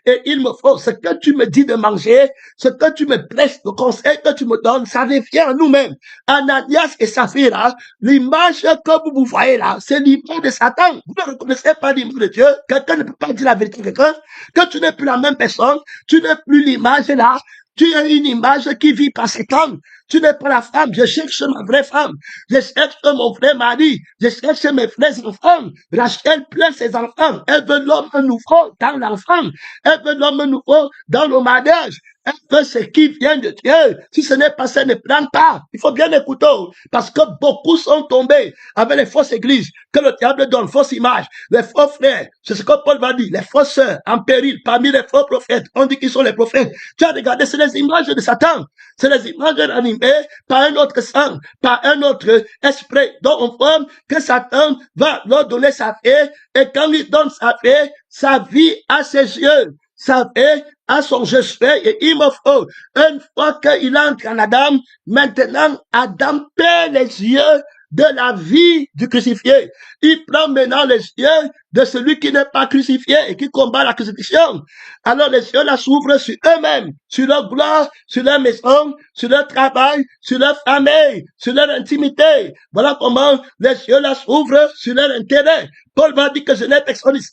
et il me faut ce que tu me dis de manger, ce que tu me prestes, le conseil que tu me donnes, ça revient à nous-mêmes. Ananias et Saphira, l'image que vous voyez là, c'est l'image de Satan. Vous ne reconnaissez pas l'image de Dieu. Quelqu'un ne peut pas dire la vérité à quelqu'un. Que tu n'es plus la même personne, tu n'es plus l'image là. Tu as une image qui vit par Satan. Tu n'es pas la femme. Je cherche ma vraie femme. Je cherche mon vrai mari. Je cherche mes vrais enfants. Rachel pleure ses enfants. Elle veut l'homme nouveau dans l'enfant. Elle veut l'homme nouveau dans le mariage. Elle veut ce qui vient de Dieu. Si ce n'est pas ça, ne prends pas. Il faut bien écouter. Parce que beaucoup sont tombés avec les fausses églises que le diable donne, fausses images, les faux frères. C'est ce que Paul va dire. Les fausses sœurs en péril parmi les faux prophètes. On dit qu'ils sont les prophètes. Tu as regardé, c'est les images de Satan. C'est les images animées par un autre sang, par un autre esprit. Donc on voit que Satan va leur donner sa vie. Et quand il donne sa vie à ses yeux, sa vie à son je suis et il me faut. Une fois qu'il entre en Adam, maintenant Adam perd les yeux de la vie du crucifié. Il prend maintenant les yeux de celui qui n'est pas crucifié et qui combat la crucifixion. Alors les yeux là s'ouvrent sur eux-mêmes, sur leur gloire, sur leur maison, sur leur travail, sur leur famille, sur leur intimité. Voilà comment les yeux là s'ouvrent sur leur intérêt. Paul va dire que je n'ai personne ici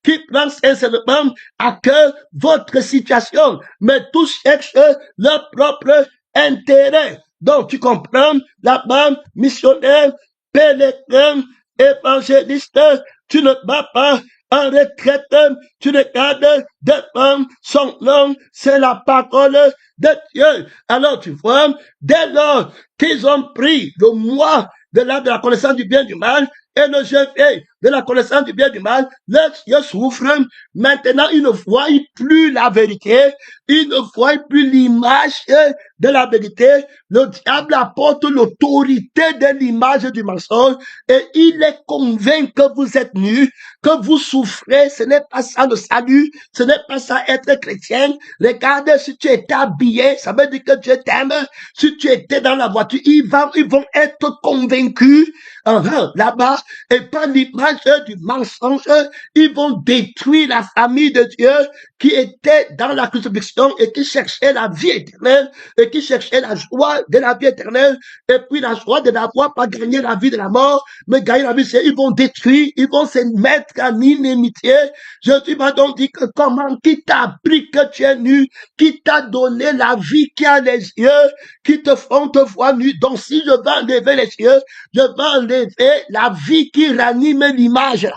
qui prend sincèrement à cœur votre situation, mais tous cherchent leur propre intérêt. Donc tu comprends, là-bas, missionnaire, pèlerin, évangéliste, tu ne vas pas en retraite, tu regardes devant son nom, c'est la parole de Dieu. Alors tu vois, dès lors qu'ils ont pris le mois de la connaissance du bien et du mal, et le jeûne de la connaissance du bien et du mal, leurs yeux souffrent. Maintenant, ils ne voient plus la vérité, ils ne voient plus l'image de la vérité. Le diable apporte l'autorité de l'image du mensonge et il est convaincu que vous êtes nus, que vous souffrez. Ce n'est pas ça le salut, ce n'est pas ça être chrétien. Regarde, si tu étais habillé, ça veut dire que Dieu t'aime. Si tu étais dans la voiture, ils vont être convaincus là-bas, et par l'image du mensonge, ils vont détruire la famille de Dieu qui était dans la crucifixion et qui cherchait la vie éternelle et qui cherchait la joie de la vie éternelle et puis la joie de n'avoir pas gagné la vie de la mort, mais gagner la vie, c'est ils vont détruire, ils vont se mettre en inimitié. Jésus m'a donc dit que comment, qui t'a appris que tu es nu, qui t'a donné la vie, qui a les yeux, qui te font te voir nu. Donc si je vais enlever les yeux, je vais enlever la vie qui ranime l'image,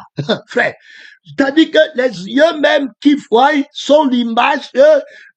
frère. C'est-à-dire que les yeux même qui voient sont l'image,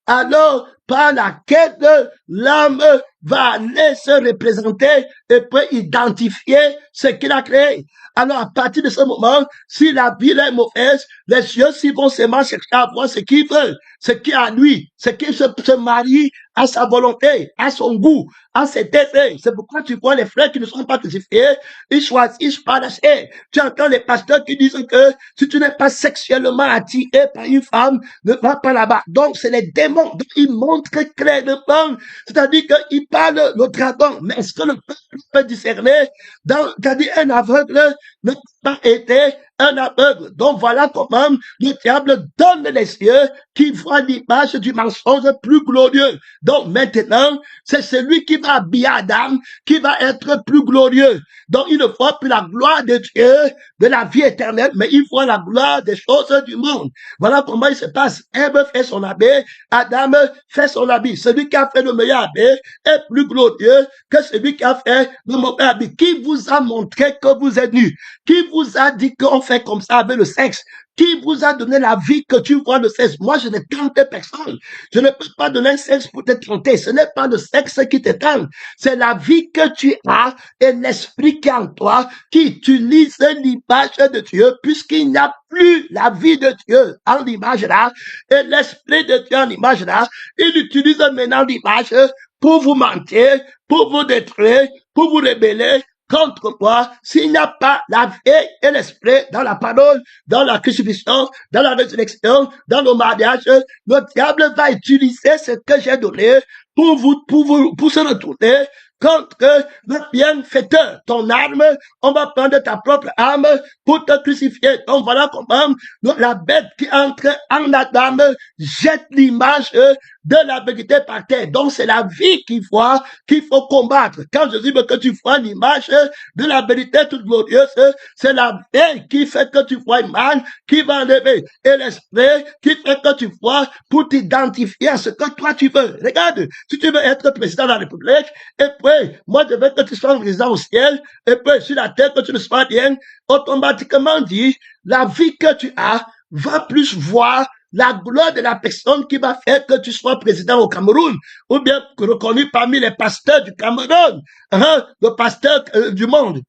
alors par laquelle l'âme va aller se représenter et peut identifier ce qu'il a créé. Alors à partir de ce moment, si la vie est mauvaise, les yeux s'ils vont seulement chercher à voir ce qu'ils veulent, ce qui est à lui, ce qui se marie à sa volonté, à son goût, à ses désirs. C'est pourquoi tu vois les frères qui ne sont pas crucifiés, ils choisissent pas d'acheter. Tu entends les pasteurs qui disent que si tu n'es pas sexuellement attiré par une femme, ne va pas là-bas. Donc c'est les démons. Donc, ils montrent clairement, c'est-à-dire qu'ils parlent le dragon. Mais est-ce que le peuple peut discerner? C'est-à-dire un aveugle n'a pas été un aveugle. Donc voilà comment le diable donne les yeux qui voient l'image du mensonge plus glorieux. Donc maintenant, c'est celui qui va habiller Adam qui va être plus glorieux. Donc il ne voit plus la gloire de Dieu, de la vie éternelle, mais il voit la gloire des choses du monde. Voilà comment il se passe. Ève fait son habit, Adam fait son habit. Celui qui a fait le meilleur habit est plus glorieux que celui qui a fait le mauvais habit. Qui vous a montré que vous êtes nus? Qui vous a dit qu'on fait comme ça avec le sexe? Qui vous a donné la vie que tu vois le sexe? Moi, je ne tente personne. Je ne peux pas donner un sexe pour te tenter. Ce n'est pas le sexe qui te tente. C'est la vie que tu as et l'esprit qui est en toi qui utilise l'image de Dieu puisqu'il n'y a plus la vie de Dieu en l'image là et l'esprit de Dieu en l'image là. Il utilise maintenant l'image pour vous mentir, pour vous détruire, pour vous rébeller contre moi, s'il n'y a pas la vie et l'esprit dans la parole, dans la crucifixion, dans la résurrection, dans le mariage, le diable va utiliser ce que j'ai donné pour se retourner contre le bienfaiteur. Ton arme, on va prendre ta propre arme pour te crucifier. Donc voilà comment la bête qui entre en Adam jette l'image de la vérité par terre. Donc c'est la vie qu'il faut combattre. Quand Jésus veut que tu vois l'image de la vérité toute glorieuse, c'est la vie qui fait que tu vois mal, qui va enlever. Et l'esprit qui fait que tu vois pour t'identifier à ce que toi tu veux. Regarde, si tu veux être président de la République, et puis moi je veux que tu sois président au ciel, et puis sur la terre que tu ne sois bien, automatiquement dit, la vie que tu as va plus voir la gloire de la personne qui va faire que tu sois président au Cameroun, ou bien reconnu parmi les pasteurs du Cameroun, le pasteur du monde,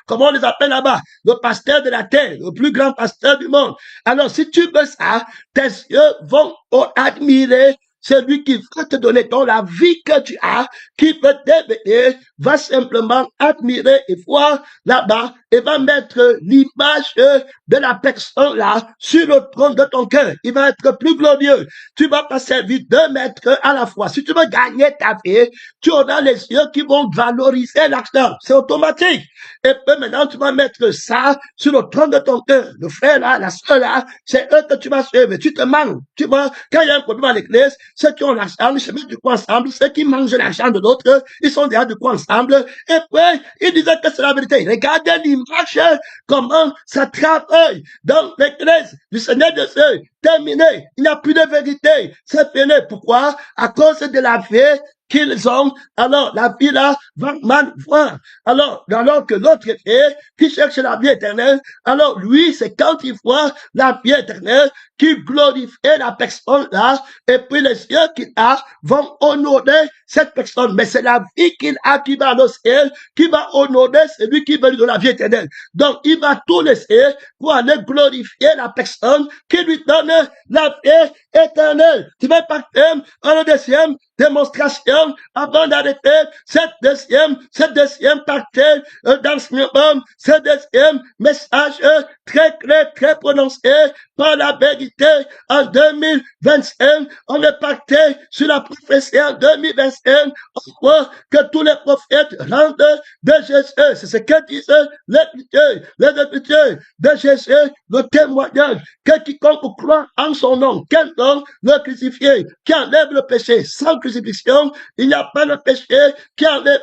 comment on les appelle là-bas, le pasteur de la terre, le plus grand pasteur du monde. Alors si tu veux ça, tes yeux vont admirer c'est lui qui va te donner. Donc la vie que tu as, qui peut t'aider, va simplement admirer et voir là-bas et va mettre l'image de la personne là sur le trône de ton cœur. Il va être plus glorieux. Tu vas pas servir deux maîtres à la fois. Si tu veux gagner ta vie, tu auras les yeux qui vont valoriser l'argent. C'est automatique. Et puis maintenant, tu vas mettre ça sur le trône de ton cœur. Le frère là, la soeur là, c'est eux que tu vas suivre. Tu te manques. Tu vois, quand il y a un problème à l'église, ceux qui ont l'argent, ils se mettent du coup ensemble. Ceux qui mangent l'argent de l'autre, ils sont déjà du coup ensemble. Et puis, ils disaient que c'est la vérité. Regardez l'image, comment ça travaille dans l'église du Seigneur de Dieu. Terminé. Il n'y a plus de vérité. C'est fini. Pourquoi? À cause de la vie qu'ils ont, alors la vie là va mal voir. Alors que l'autre est qui cherche la vie éternelle, alors lui, c'est quand il voit la vie éternelle, qui glorifie la personne là, et puis les yeux qu'il a vont honorer cette personne. Mais c'est la vie qu'il a qui va au ciel, qui va honorer celui qui veut lui donner la vie éternelle. Donc, il va tout laisser pour aller glorifier la personne qui lui donne la vie éternelle. Tu vas partir en deuxième démonstration avant d'arrêter cette deuxième partie d'enseignement, ce deuxième message très prononcé par la vérité en 2025. On est parti sur la prophétie en 2025. On voit que tous les prophètes rendent de Jésus. C'est ce que disent les Écritures de Jésus, le témoignage que quiconque croit en son nom, quel nom le crucifié, qui enlève le péché. Sans crucifixion, il n'y a pas de péché qui enlève.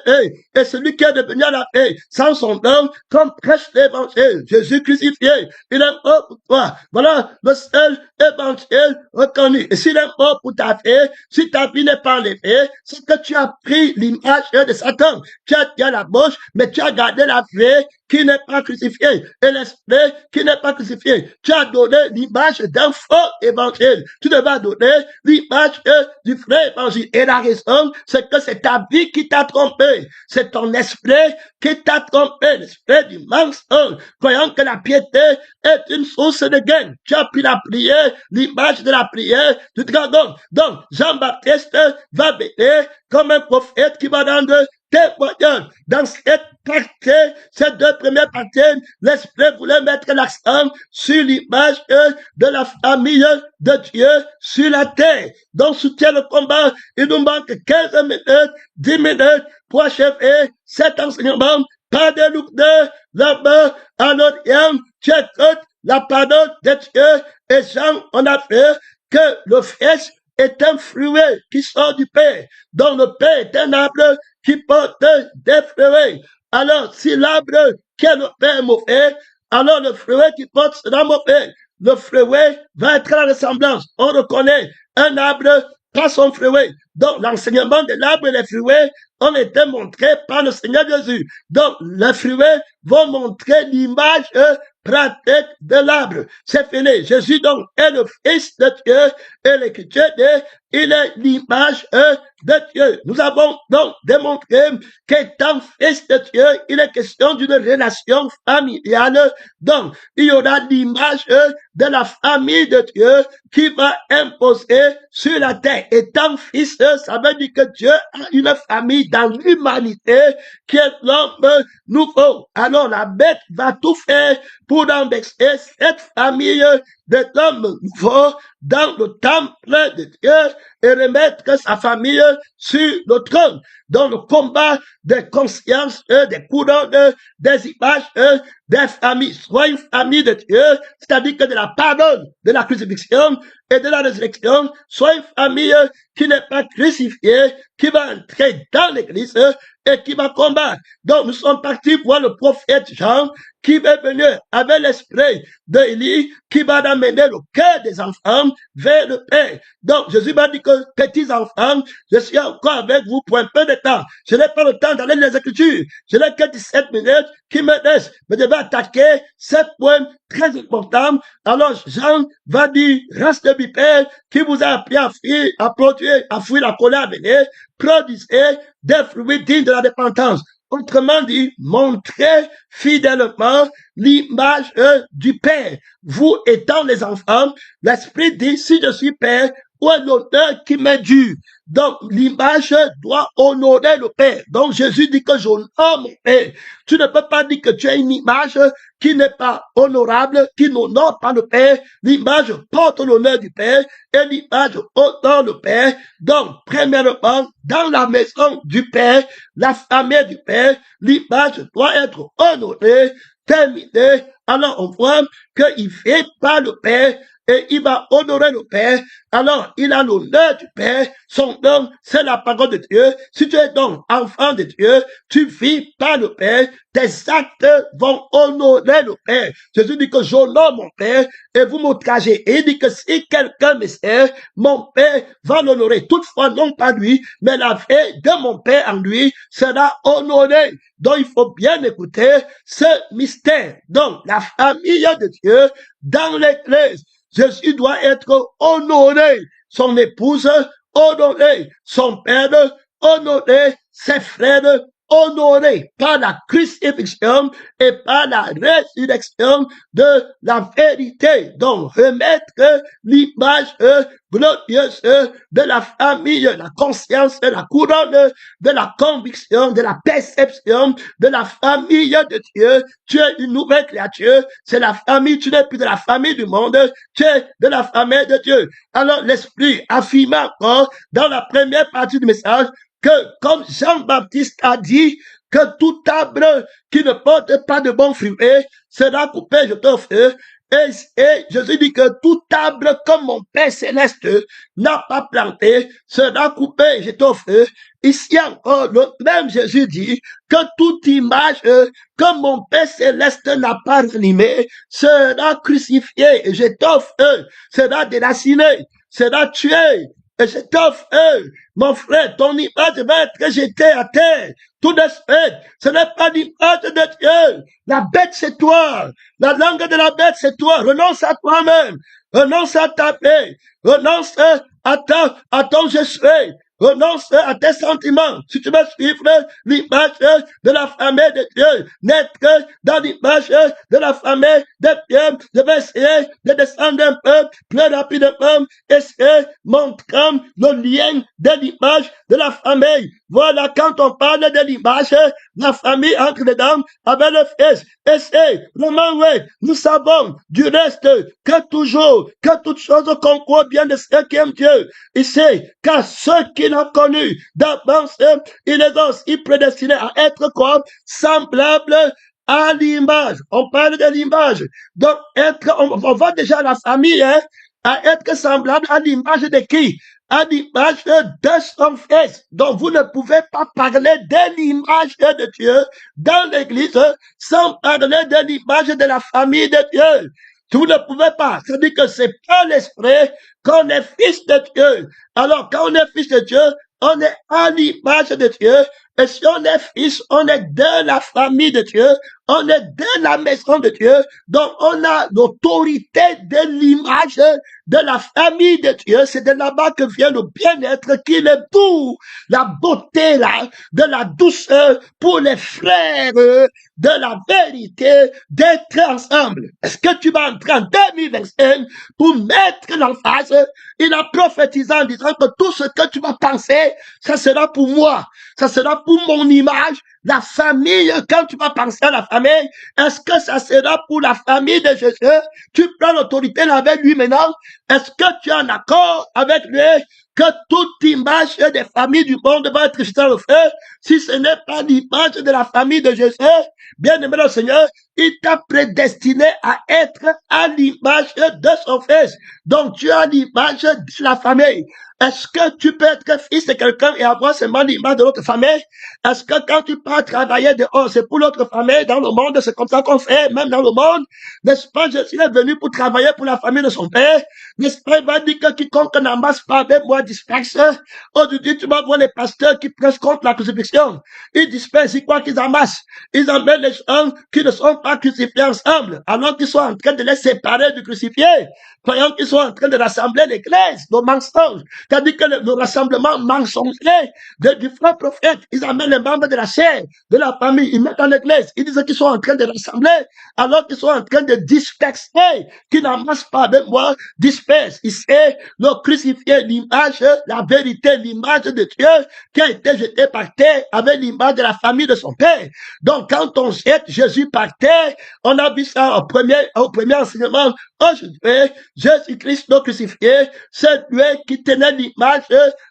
Et celui qui est devenu à la paix, sans son nom, comme prêche l'évangile, Jésus crucifié, il est mort pour toi. Voilà le seul évangile reconnu. Et s'il est mort pour ta vie, si ta vie n'est pas enlevée, c'est que tu as pris l'image de Satan. Tu as dit à la bouche, mais tu as gardé la vie qui n'est pas crucifié, et l'esprit qui n'est pas crucifié. Tu as donné l'image d'un faux évangile. Tu devais donner l'image du vrai évangile. Et la raison, c'est que c'est ta vie qui t'a trompé. C'est ton esprit qui t'a trompé, l'esprit du mensonge, croyant que la piété est une source de gain. Tu as pris la prière, l'image de la prière du dragon. Donc, Jean-Baptiste va venir comme un prophète qui va rendre témoignage. Dans cette partie, ces deux premières parties, l'Esprit voulait mettre l'accent sur l'image de la famille de Dieu sur la terre. Donc, soutient le combat. Il nous manque 15 minutes, 10 minutes pour achever cet enseignement. Pas de lourdeur, là-bas, à l'Orient, tu écoutes la parole de Dieu. Et Jean, on a fait que le Fils est un fruit qui sort du Père. Donc, le Père est un arbre qui porte des fruits. Alors, si l'arbre qui est le Père est mauvais, alors le fruit qui porte sera mauvais. Le fruit va être la ressemblance. On reconnaît un arbre par son fruit. Donc, l'enseignement de l'arbre et les fruits ont été montrés par le Seigneur Jésus. Donc, les fruits vont montrer l'image pratique de l'arbre. C'est fini. Jésus, donc, est le Fils de Dieu et l'Écriture dit, il est l'image de Dieu. Nous avons donc démontré qu'étant Fils de Dieu, il est question d'une relation familiale. Donc, il y aura l'image de la famille de Dieu qui va imposer sur la terre. Étant Fils, ça veut dire que Dieu a une famille dans l'humanité qui est l'homme nouveau. Alors, la bête va tout faire pour embêter cette famille de l'homme nouveau dans le temple de Dieu et remettre sa famille sur le trône. Dans le combat des consciences, des couronnes, des images, des familles, soit une famille de Dieu, c'est-à-dire que de la parole de la crucifixion et de la résurrection, soit une famille qui n'est pas crucifiée, qui va entrer dans l'église et qui va combattre. Donc, nous sommes partis voir le prophète Jean, qui va venir avec l'esprit d'Élie, qui va amener le cœur des enfants vers le Père. Donc, Jésus m'a dit que, petits enfants, je suis encore avec vous pour un peu de temps. Je n'ai pas le temps d'aller les Écritures. Je n'ai que 17 minutes qui me laissent. Mais je vais attaquer 7 points très importants. Alors, Jean va dire, race de bipèdes, qui vous a appris à fuir, à produire, à fuir la colère à venir, produisez des fruits dignes de la repentance. Autrement dit, montrez fidèlement l'image du Père. Vous étant les enfants, l'Esprit dit, si je suis Père, où est l'honneur qui m'est dû? Donc, l'image doit honorer le Père. Donc, Jésus dit que j'honore mon Père. Tu ne peux pas dire que tu as une image qui n'est pas honorable, qui n'honore pas le Père. L'image porte l'honneur du Père et l'image honore le Père. Donc, premièrement, dans la maison du Père, la famille du Père, l'image doit être honorée, terminée. Alors, on voit qu'il fait par le Père et il va honorer le Père. Alors, il a l'honneur du Père. Son nom, c'est la parole de Dieu. Si tu es donc enfant de Dieu, tu vis par le Père. Tes actes vont honorer le Père. Jésus dit que j'honore mon Père et vous m'outragez. Et il dit que si quelqu'un me sert, mon Père va l'honorer. Toutefois, non pas lui, mais la vie de mon Père en lui sera honorée. Donc, il faut bien écouter ce mystère. Donc, la famille de Dieu dans l'Église, Jésus doit être honoré, son épouse honorée, son père honoré, ses frères honorés par la crucifixion et par la résurrection de la vérité. Donc, remettre l'image glorieuse de la famille, la conscience, la couronne de la conviction, de la perception de la famille de Dieu. Tu es une nouvelle créature, c'est la famille, tu n'es plus de la famille du monde, tu es de la famille de Dieu. Alors, l'Esprit affirme encore dans la première partie du message que, comme Jean-Baptiste a dit, que tout arbre qui ne porte pas de bons fruits sera coupé, jeté au feu. Et Jésus dit que tout arbre comme mon Père céleste n'a pas planté sera coupé, jeté au feu. Ici encore, le même Jésus dit que toute image que mon Père céleste n'a pas animée sera crucifiée et jeté au feu, sera déracinée, sera tuée. Et je t'offre, mon frère, ton image va être jetée à terre. Tout de suite, ce n'est pas l'image de Dieu. La bête, c'est toi. La langue de la bête, c'est toi. Renonce à toi-même. Renonce à ta paix. Renonce à ton je suis. Renonce à tes sentiments. Si tu veux suivre l'image de la famille de Dieu, naître dans l'image de la famille de Dieu, je vais essayer de descendre un peu plus rapidement, essayer montrant le lien de l'image de la famille. Voilà, quand on parle de l'image, la famille entre dedans avec le Fils. Essaye, vraiment, oui, nous savons du reste que toujours, que toute chose concourt bien de ceux qui aiment Dieu. Ici, car ceux qui l'ont connu d'avance, ils les ont aussi prédestinés à être comme semblables à l'image. On parle de l'image. Donc, on voit déjà la famille, à être semblable à l'image de qui? À l'image de son Fils. Donc, vous ne pouvez pas parler de l'image de Dieu dans l'Église sans parler de l'image de la famille de Dieu. Vous ne pouvez pas. C'est-à-dire que c'est par l'Esprit qu'on est fils de Dieu. Alors, quand on est fils de Dieu, on est à l'image de Dieu. Et si on est fils, on est de la famille de Dieu, on est de la maison de Dieu, donc on a l'autorité de l'image de la famille de Dieu. C'est de là-bas que vient le bien-être, qui est doux, la beauté là, de la douceur pour les frères, de la vérité, d'être ensemble. Est-ce que tu vas entrer en 2025 pour mettre l'emphase? Il a prophétisé en disant que tout ce que tu vas penser, ça sera pour moi, ça sera pour mon image. La famille, quand tu vas penser à la famille, est-ce que ça sera pour la famille de Jésus? Tu prends l'autorité là avec lui maintenant. Est-ce que tu es en accord avec lui que toute image des familles du monde va être jetée au feu? Si ce n'est pas l'image de la famille de Jésus, bien aimé le Seigneur, il t'a prédestiné à être à l'image de son Fils. Donc tu as l'image de la famille. Est-ce que tu peux être fils de quelqu'un et avoir seulement l'image de l'autre famille? Est-ce que quand tu pars travailler dehors, c'est pour l'autre famille dans le monde, c'est comme ça qu'on fait, même dans le monde? N'est-ce pas, Jésus est venu pour travailler pour la famille de son Père? N'est-ce pas, il va dire que quiconque n'amasse pas avec moi disperse. Aujourd'hui, tu vas voir les pasteurs qui prêchent contre la crucifixion. Ils dispersent, ils croient qu'ils amassent. Ils emmènent les gens qui ne sont pas crucifiés ensemble, alors qu'ils sont en train de les séparer du crucifié. Croyant qu'ils sont en train de rassembler l'église, nos mensonges. C'est-à-dire que le rassemblement mensonger de différents prophètes, ils amènent les membres de la chair, de la famille, ils mettent en église, ils disent qu'ils sont en train de rassembler, alors qu'ils sont en train de disperser, qu'ils n'amassent pas avec moi, dispersent. Ici, le crucifié, l'image, la vérité, l'image de Dieu qui a été jetée par terre avec l'image de la famille de son père. Donc, quand on jette Jésus par terre, on a vu ça au premier enseignement. Aujourd'hui, Jésus-Christ non crucifié, c'est lui qui tenait l'image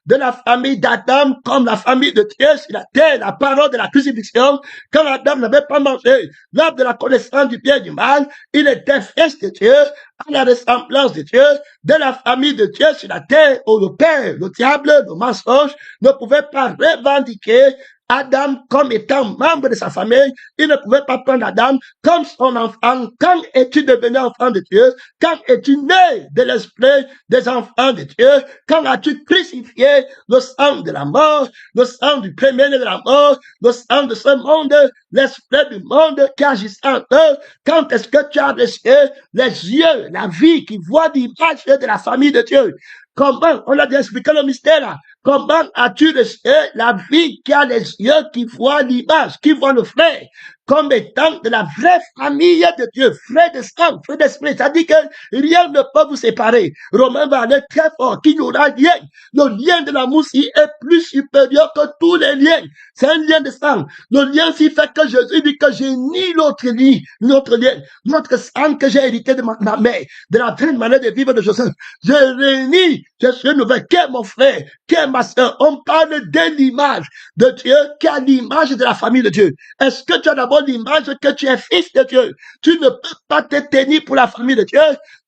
de la famille d'Adam comme la famille de Dieu sur la terre, la parole de la crucifixion. Quand Adam n'avait pas mangé l'arbre de la connaissance du bien et du mal, il était fils de Dieu, à la ressemblance de Dieu, de la famille de Dieu sur la terre, où le Père, le diable, le mensonge ne pouvait pas revendiquer Adam comme étant membre de sa famille. Il ne pouvait pas prendre Adam comme son enfant. Quand es-tu devenu enfant de Dieu? Quand es-tu né de l'esprit des enfants de Dieu? Quand as-tu crucifié le sang de la mort, le sang du premier-né de la mort, le sang de ce monde, l'esprit du monde qui agit en eux? Quand est-ce que tu as reçu les yeux, la vie qui voit l'image de la famille de Dieu? Comment, on a déjà expliqué le mystère là. Comment as-tu reçu la vie qui a les yeux qui voient l'image, qui voient le frère, comme étant de la vraie famille de Dieu, frère de sang, frère d'esprit. C'est-à-dire que rien ne peut vous séparer. Romain va aller très fort, qu'il n'y aura rien. Le lien de l'amour est plus supérieur que tous les liens. C'est un lien de sang. Le lien s'y fait que Jésus dit que j'ai ni l'autre lien, l'autre sang que j'ai hérité de ma mère, de la vraie manière de vivre de Joseph. Je réunis, je suis nouvel, qui est mon frère, qui est ma soeur. On parle de l'image de Dieu, qui a l'image de la famille de Dieu. Est-ce que tu as d'abord l'image que tu es fils de Dieu? Tu ne peux pas te tenir pour la famille de Dieu.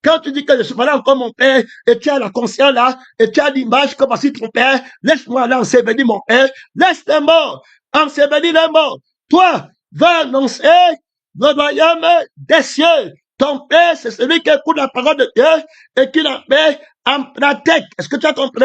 Quand tu dis que je suis malade comme mon père, et tu as la conscience là, et tu as l'image comme si ton père, laisse-moi aller ensevelir mon père, laisse-le mort, ensevelir le mort. Toi, va annoncer le royaume des cieux. Ton père, c'est celui qui écoute la parole de Dieu et qui la met en pratique. Est-ce que tu as compris?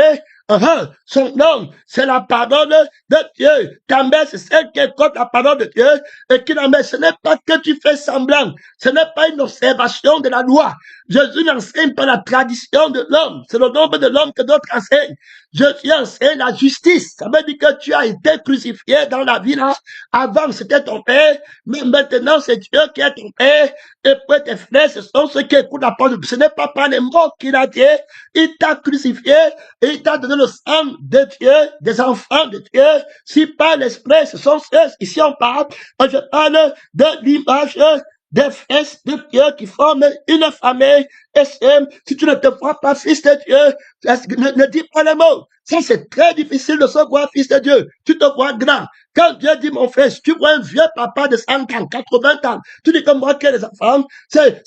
Son nom, c'est la parole de Dieu. Ta mère, c'est celle qui écoute la parole de Dieu et qui la met. Ce n'est pas que tu fais semblant. Ce n'est pas une observation de la loi. Jésus n'enseigne pas la tradition de l'homme. C'est le nombre de l'homme que d'autres enseignent. Jésus enseigne la justice. Ça veut dire que tu as été crucifié dans la vie là. Avant, c'était ton père, mais maintenant, c'est Dieu qui est ton père. Et puis tes frères, ce sont ceux qui écoutent la parole. Ce n'est pas par les mots qu'il a dit. Il t'a crucifié et il t'a donné le sang de Dieu, des enfants de Dieu. Si par l'esprit, ce sont ceux, ici on parle, je parle de l'image des fils de Dieu qui forment une famille. Et si tu ne te vois pas fils de Dieu, ne dis pas les mots. Ça, c'est très difficile de se voir fils de Dieu. Tu te vois grand. Quand Dieu dit mon fils, tu vois un vieux papa de 100 ans, 80 ans. Tu dis que moi qui ai des enfants, c'est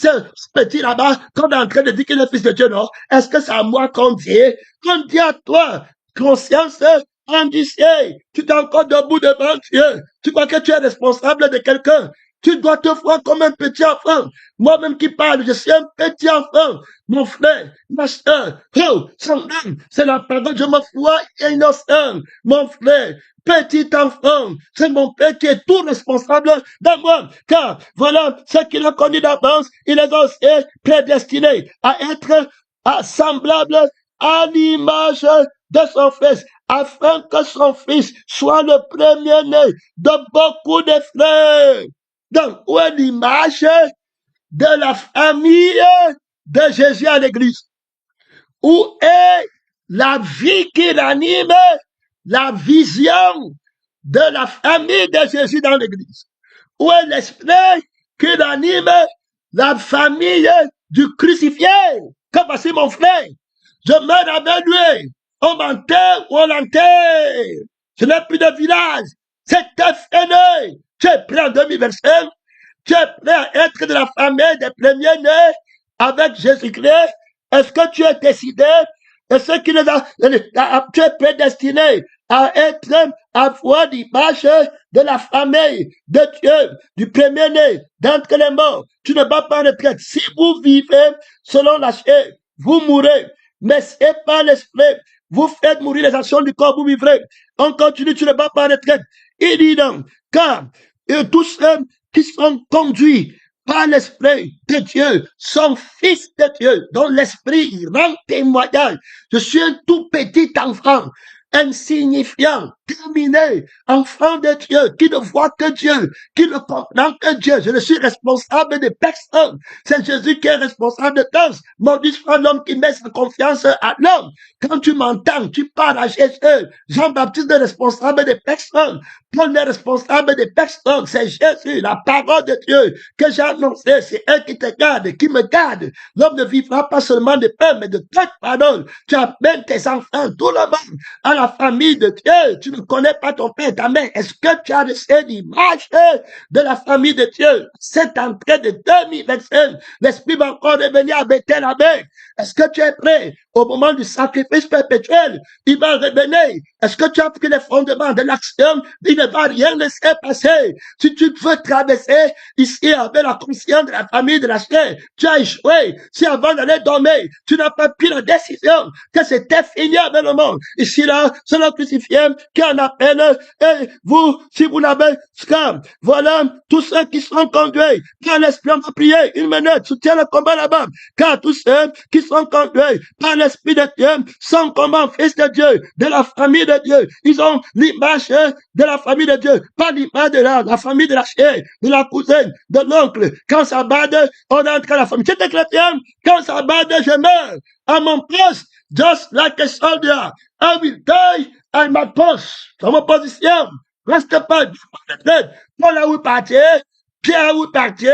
petit là-bas, quand on est en train de dire qu'il est fils de Dieu, non? Est-ce que c'est à moi qu'on dit? Qu'on dit à toi, conscience ambitieuse. Tu es encore debout devant Dieu. Tu crois que tu es responsable de quelqu'un. Tu dois te voir comme un petit enfant. Moi-même qui parle, je suis un petit enfant. Mon frère, ma soeur, son âme, c'est la parole, je me vois innocent. Mon frère, petit enfant, c'est mon père qui est tout responsable de moi. Car voilà, ce qu'il a connu d'avance, il les a aussi prédestinés à être semblables à l'image de son fils, afin que son fils soit le premier-né de beaucoup de frères. Donc, où est l'image de la famille de Jésus à l'église? Où est la vie qui l'anime, la vision de la famille de Jésus dans l'église? Où est l'esprit qui l'anime, la famille du crucifié? Comme voici mon frère, je meurs avec lui, on m'enterre ou on l'enterre. Je n'ai plus de village, c'est fini. Tu es prêt en 2025? Tu es prêt à être de la famille des premiers-nés avec Jésus-Christ? Est-ce que tu es décidé? Est-ce qu'il tu es prédestiné à être, à voir l'image de la famille de Dieu, du premier-né, d'entre les morts? Tu ne vas pas en retraite. Si vous vivez selon la chair, vous mourrez. Mais c'est pas l'esprit. Vous faites mourir les actions du corps, vous vivrez. On continue, tu ne vas pas en retraite. Il dit donc, car tous ceux qui sont conduits par l'Esprit de Dieu, son Fils de Dieu, dont l'Esprit rend témoignage. Je suis un tout petit enfant, insignifiant, terminé, enfant de Dieu, qui ne voit que Dieu, qui ne comprend que Dieu. Je ne suis responsable de personne. C'est Jésus qui est responsable de tous. Maudit soit l'homme qui met sa confiance à l'homme. Quand tu m'entends, tu parles à Jésus. Jean-Baptiste est responsable de personne. Paul est responsable de personne. C'est Jésus, la parole de Dieu que j'ai annoncée. C'est elle qui te garde, qui me garde. L'homme ne vivra pas seulement de pain, mais de toute parole. Tu amènes tes enfants, tout le monde, à la famille de Dieu. Tu ne connais pas ton père, ta mère. Est-ce que tu as reçu l'image de la famille de Dieu? Cette entrée de 2025, l'Esprit va encore revenir à Bethel avec. Est-ce que tu es prêt? Au moment du sacrifice perpétuel, il va revenir. Est-ce que tu as pris les fondements de l'action? Il ne va rien laisser passer. Si tu veux traverser ici avec la conscience de la famille de la chair, tu as échoué. Si avant d'aller dormir, tu n'as pas pris la décision que c'était fini avec le monde. Ici là, c'est le crucifié qui en appelle. Et vous, si vous n'avez pas, voilà tous ceux qui sont conduits par l'Esprit, on va prier une minute, soutiens le combat là-bas. Car tous ceux qui sont conduits par l'Esprit de Dieu sont comme un fils de Dieu, de la famille de Dieu. Ils ont l'image de la famille de Dieu, pas l'image de la famille de la chair, de la cousine, de l'oncle. Quand ça bade, on entre à la famille. C'était chrétien, quand ça bade, je meurs à mon poste, just like a soldier. I will die at my post. Dans ma position. Reste pas, Paul a où partir, Pierre a où partir,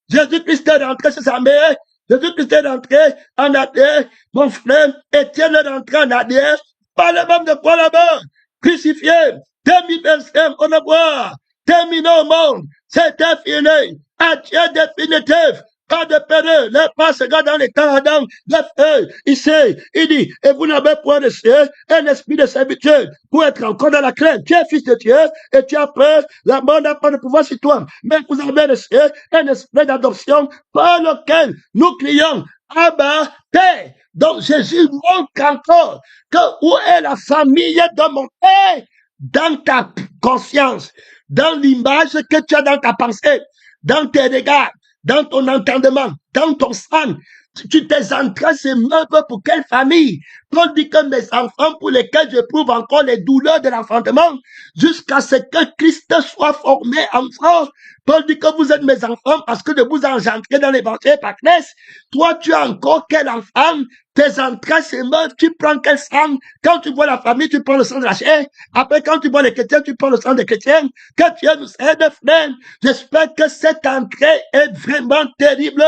Jésus-Christ est rentré sur sa mère, Jésus-Christ est rentré en arrière, mon frère, Étienne est rentré en arrière, pas le même de quoi là-bas, crucifié, 2025, on le voit, terminé au monde, c'était fini, adieu définitif, pas de péril, les pas se gardent dans les temps Adam, ici, il dit, et vous n'avez point reçu un esprit de servitude pour être encore dans la crainte. Tu es fils de Dieu et tu as peur, la mort n'a pas de pouvoir sur toi. Mais vous avez reçu un esprit d'adoption par lequel nous crions, Abba, Père. Donc Jésus montre encore que où est la famille de mon Père? Dans ta conscience, dans l'image que tu as dans ta pensée, dans tes regards, dans ton entendement, dans ton sang. Tu t'es entré ces meurtres pour quelle famille? Paul dit que mes enfants pour lesquels j'éprouve encore les douleurs de l'enfantement, jusqu'à ce que Christ soit formé en France. Paul dit que vous êtes mes enfants parce que de vous engendrer dans l'évangile par Christ. Toi, tu as encore quel enfant? Tes entrailles, c'est mort, tu prends quel sang? Quand tu vois la famille, tu prends le sang de la chair. Après, quand tu vois les chrétiens, tu prends le sang des chrétiens. Que Dieu nous aide, frère. J'espère que cette entrée est vraiment terrible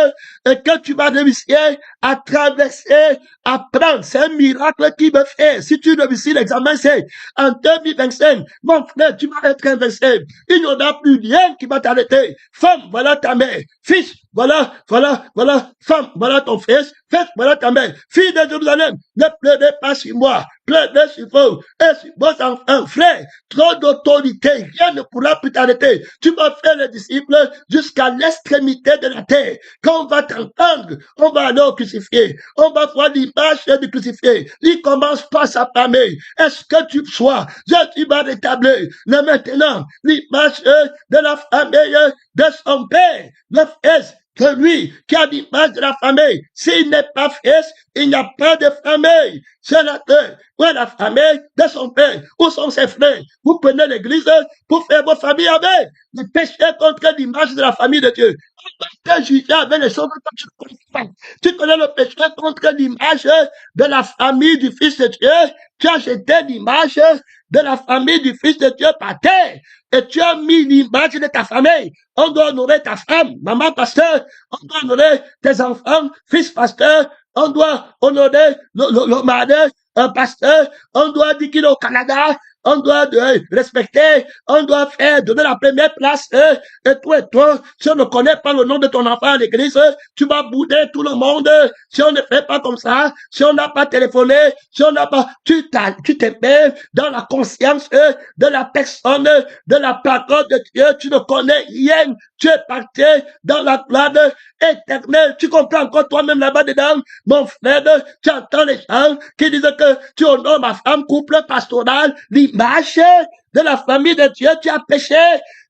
et que tu vas réussir à traverser, à prendre. C'est un miracle qui me fait. Si tu réussis l'examen, c'est en 2025. Mon frère, tu vas être invincible. Il n'y aura plus rien qui va t'arrêter. Femme, voilà ta mère. Fils, voilà, femme, voilà ton fils, fils, voilà ta mère. Fille de Jérusalem, ne pleurez pas sur moi, pleurez sur vous et sur vos enfants, frère. Trop d'autorité, rien ne pourra plus t'arrêter. Tu vas faire les disciples jusqu'à l'extrémité de la terre. Quand on va t'entendre, on va alors crucifier. On va voir l'image du crucifié. Il commence par sa famille. Est-ce que tu sois, Jésus va rétablir, mais maintenant, l'image de la famille de son père, le fils, que lui qui a l'image de la famille. S'il n'est pas fils, il n'y a pas de famille. C'est la terre. Où est la famille de son père? Où sont ses frères? Vous prenez l'église pour faire vos familles avec. Le péché contre l'image de la famille de Dieu. On va te juger avec les choses que tu ne connais pas. Tu connais le péché contre l'image de la famille du Fils de Dieu. Tu as jeté l'image de la famille du Fils de Dieu par terre. Et tu as mis l'image de ta famille. On doit honorer ta femme, maman pasteur. On doit honorer tes enfants, fils pasteur. On doit honorer le mari, un pasteur. On doit dire qu'il est au Canada. On doit respecter, on doit donner la première place. Et toi, si on ne connaît pas le nom de ton enfant à l'église, tu vas bouder tout le monde. Si on ne fait pas comme ça, si on n'a pas téléphoné, si on n'a pas, tu te mets dans la conscience de la personne, de la parole de Dieu. Tu ne connais rien. Tu es parti dans la gloire éternelle. Tu comprends encore toi-même là-bas dedans, mon frère. Tu entends les gens qui disent que tu honores ma femme, couple pastoral, l'image marché de la famille de Dieu, tu as péché.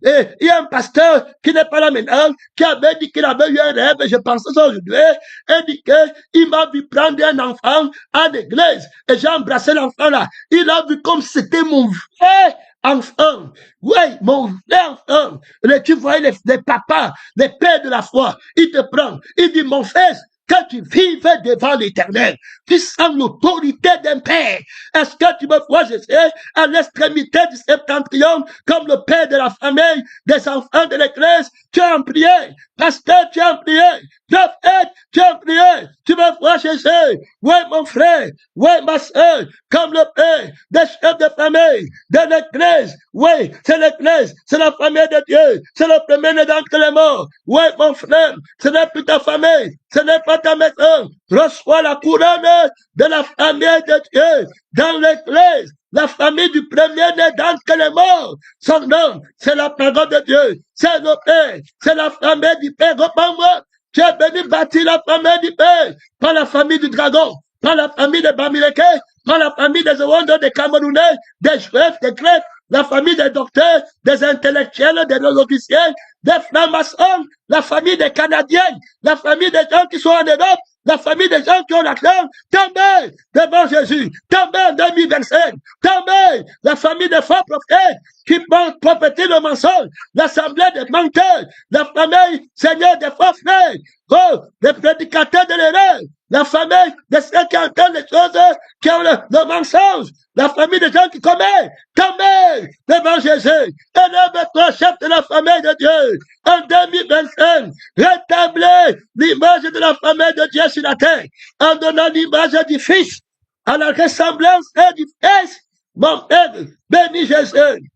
Et il y a un pasteur qui n'est pas là maintenant, qui avait dit qu'il avait eu un rêve, je pensais ça aujourd'hui, et dit qu'il m'a vu prendre un enfant à l'église, et j'ai embrassé l'enfant là. Il a vu comme c'était mon vrai enfant. Oui, mon vrai enfant. Et tu vois les papas, les pères de la foi, il te prend, il dit, mon fils, quand tu vives devant l'Éternel, tu sens l'autorité d'un père. Est-ce que tu me vois, je sais, à l'extrémité du septentrion, comme le père de la famille, des enfants de l'Église, tu as prié, pasteur, tu as prié, prophète, tu as prié, tu me vois, je sais, oui, mon frère, oui, ma soeur, comme le père des chefs de famille, de l'Église, oui, c'est l'Église, c'est la famille de Dieu, c'est le premier-né d'entre les morts, oui, mon frère, ce n'est plus ta famille, ce n'est pas ta maison, reçois la couronne de la famille de Dieu dans l'Église, la famille du premier-né d'entre les morts. Son nom, c'est la parole de Dieu, c'est le Père, c'est la famille du Père. Reprends-moi, tu es venu bâtir la famille du Père, pas la famille du dragon, pas la famille des Bamileke, pas la famille des Rwandais, des Camerounais, des Juifs, des Grecs, la famille des docteurs, des intellectuels, des logiciels, des francs-maçons, la famille des Canadiens, la famille des gens qui sont en Europe, la famille des gens qui ont l'argent, tombez devant Jésus, tombez en 2025, tombez la famille des faux prophètes qui prophétisent le mensonge, l'assemblée des menteurs, la famille, Seigneur, des faux frères, oh, des prédicateurs de l'erreur, la famille de ceux qui entendent les choses, qui ont le mensonge, la famille des gens qui commettent, tombez devant Jésus, élève-toi, chef de la famille de Dieu, en 2025, rétablez l'image de la famille de Dieu sur la terre, en donnant l'image du Fils, à la ressemblance du Fils, mon Père, bénis Jésus,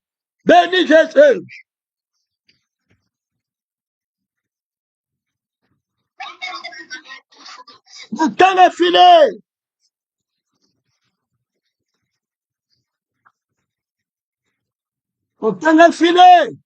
bénis Jésus. Le temps est fini. Le temps est fini.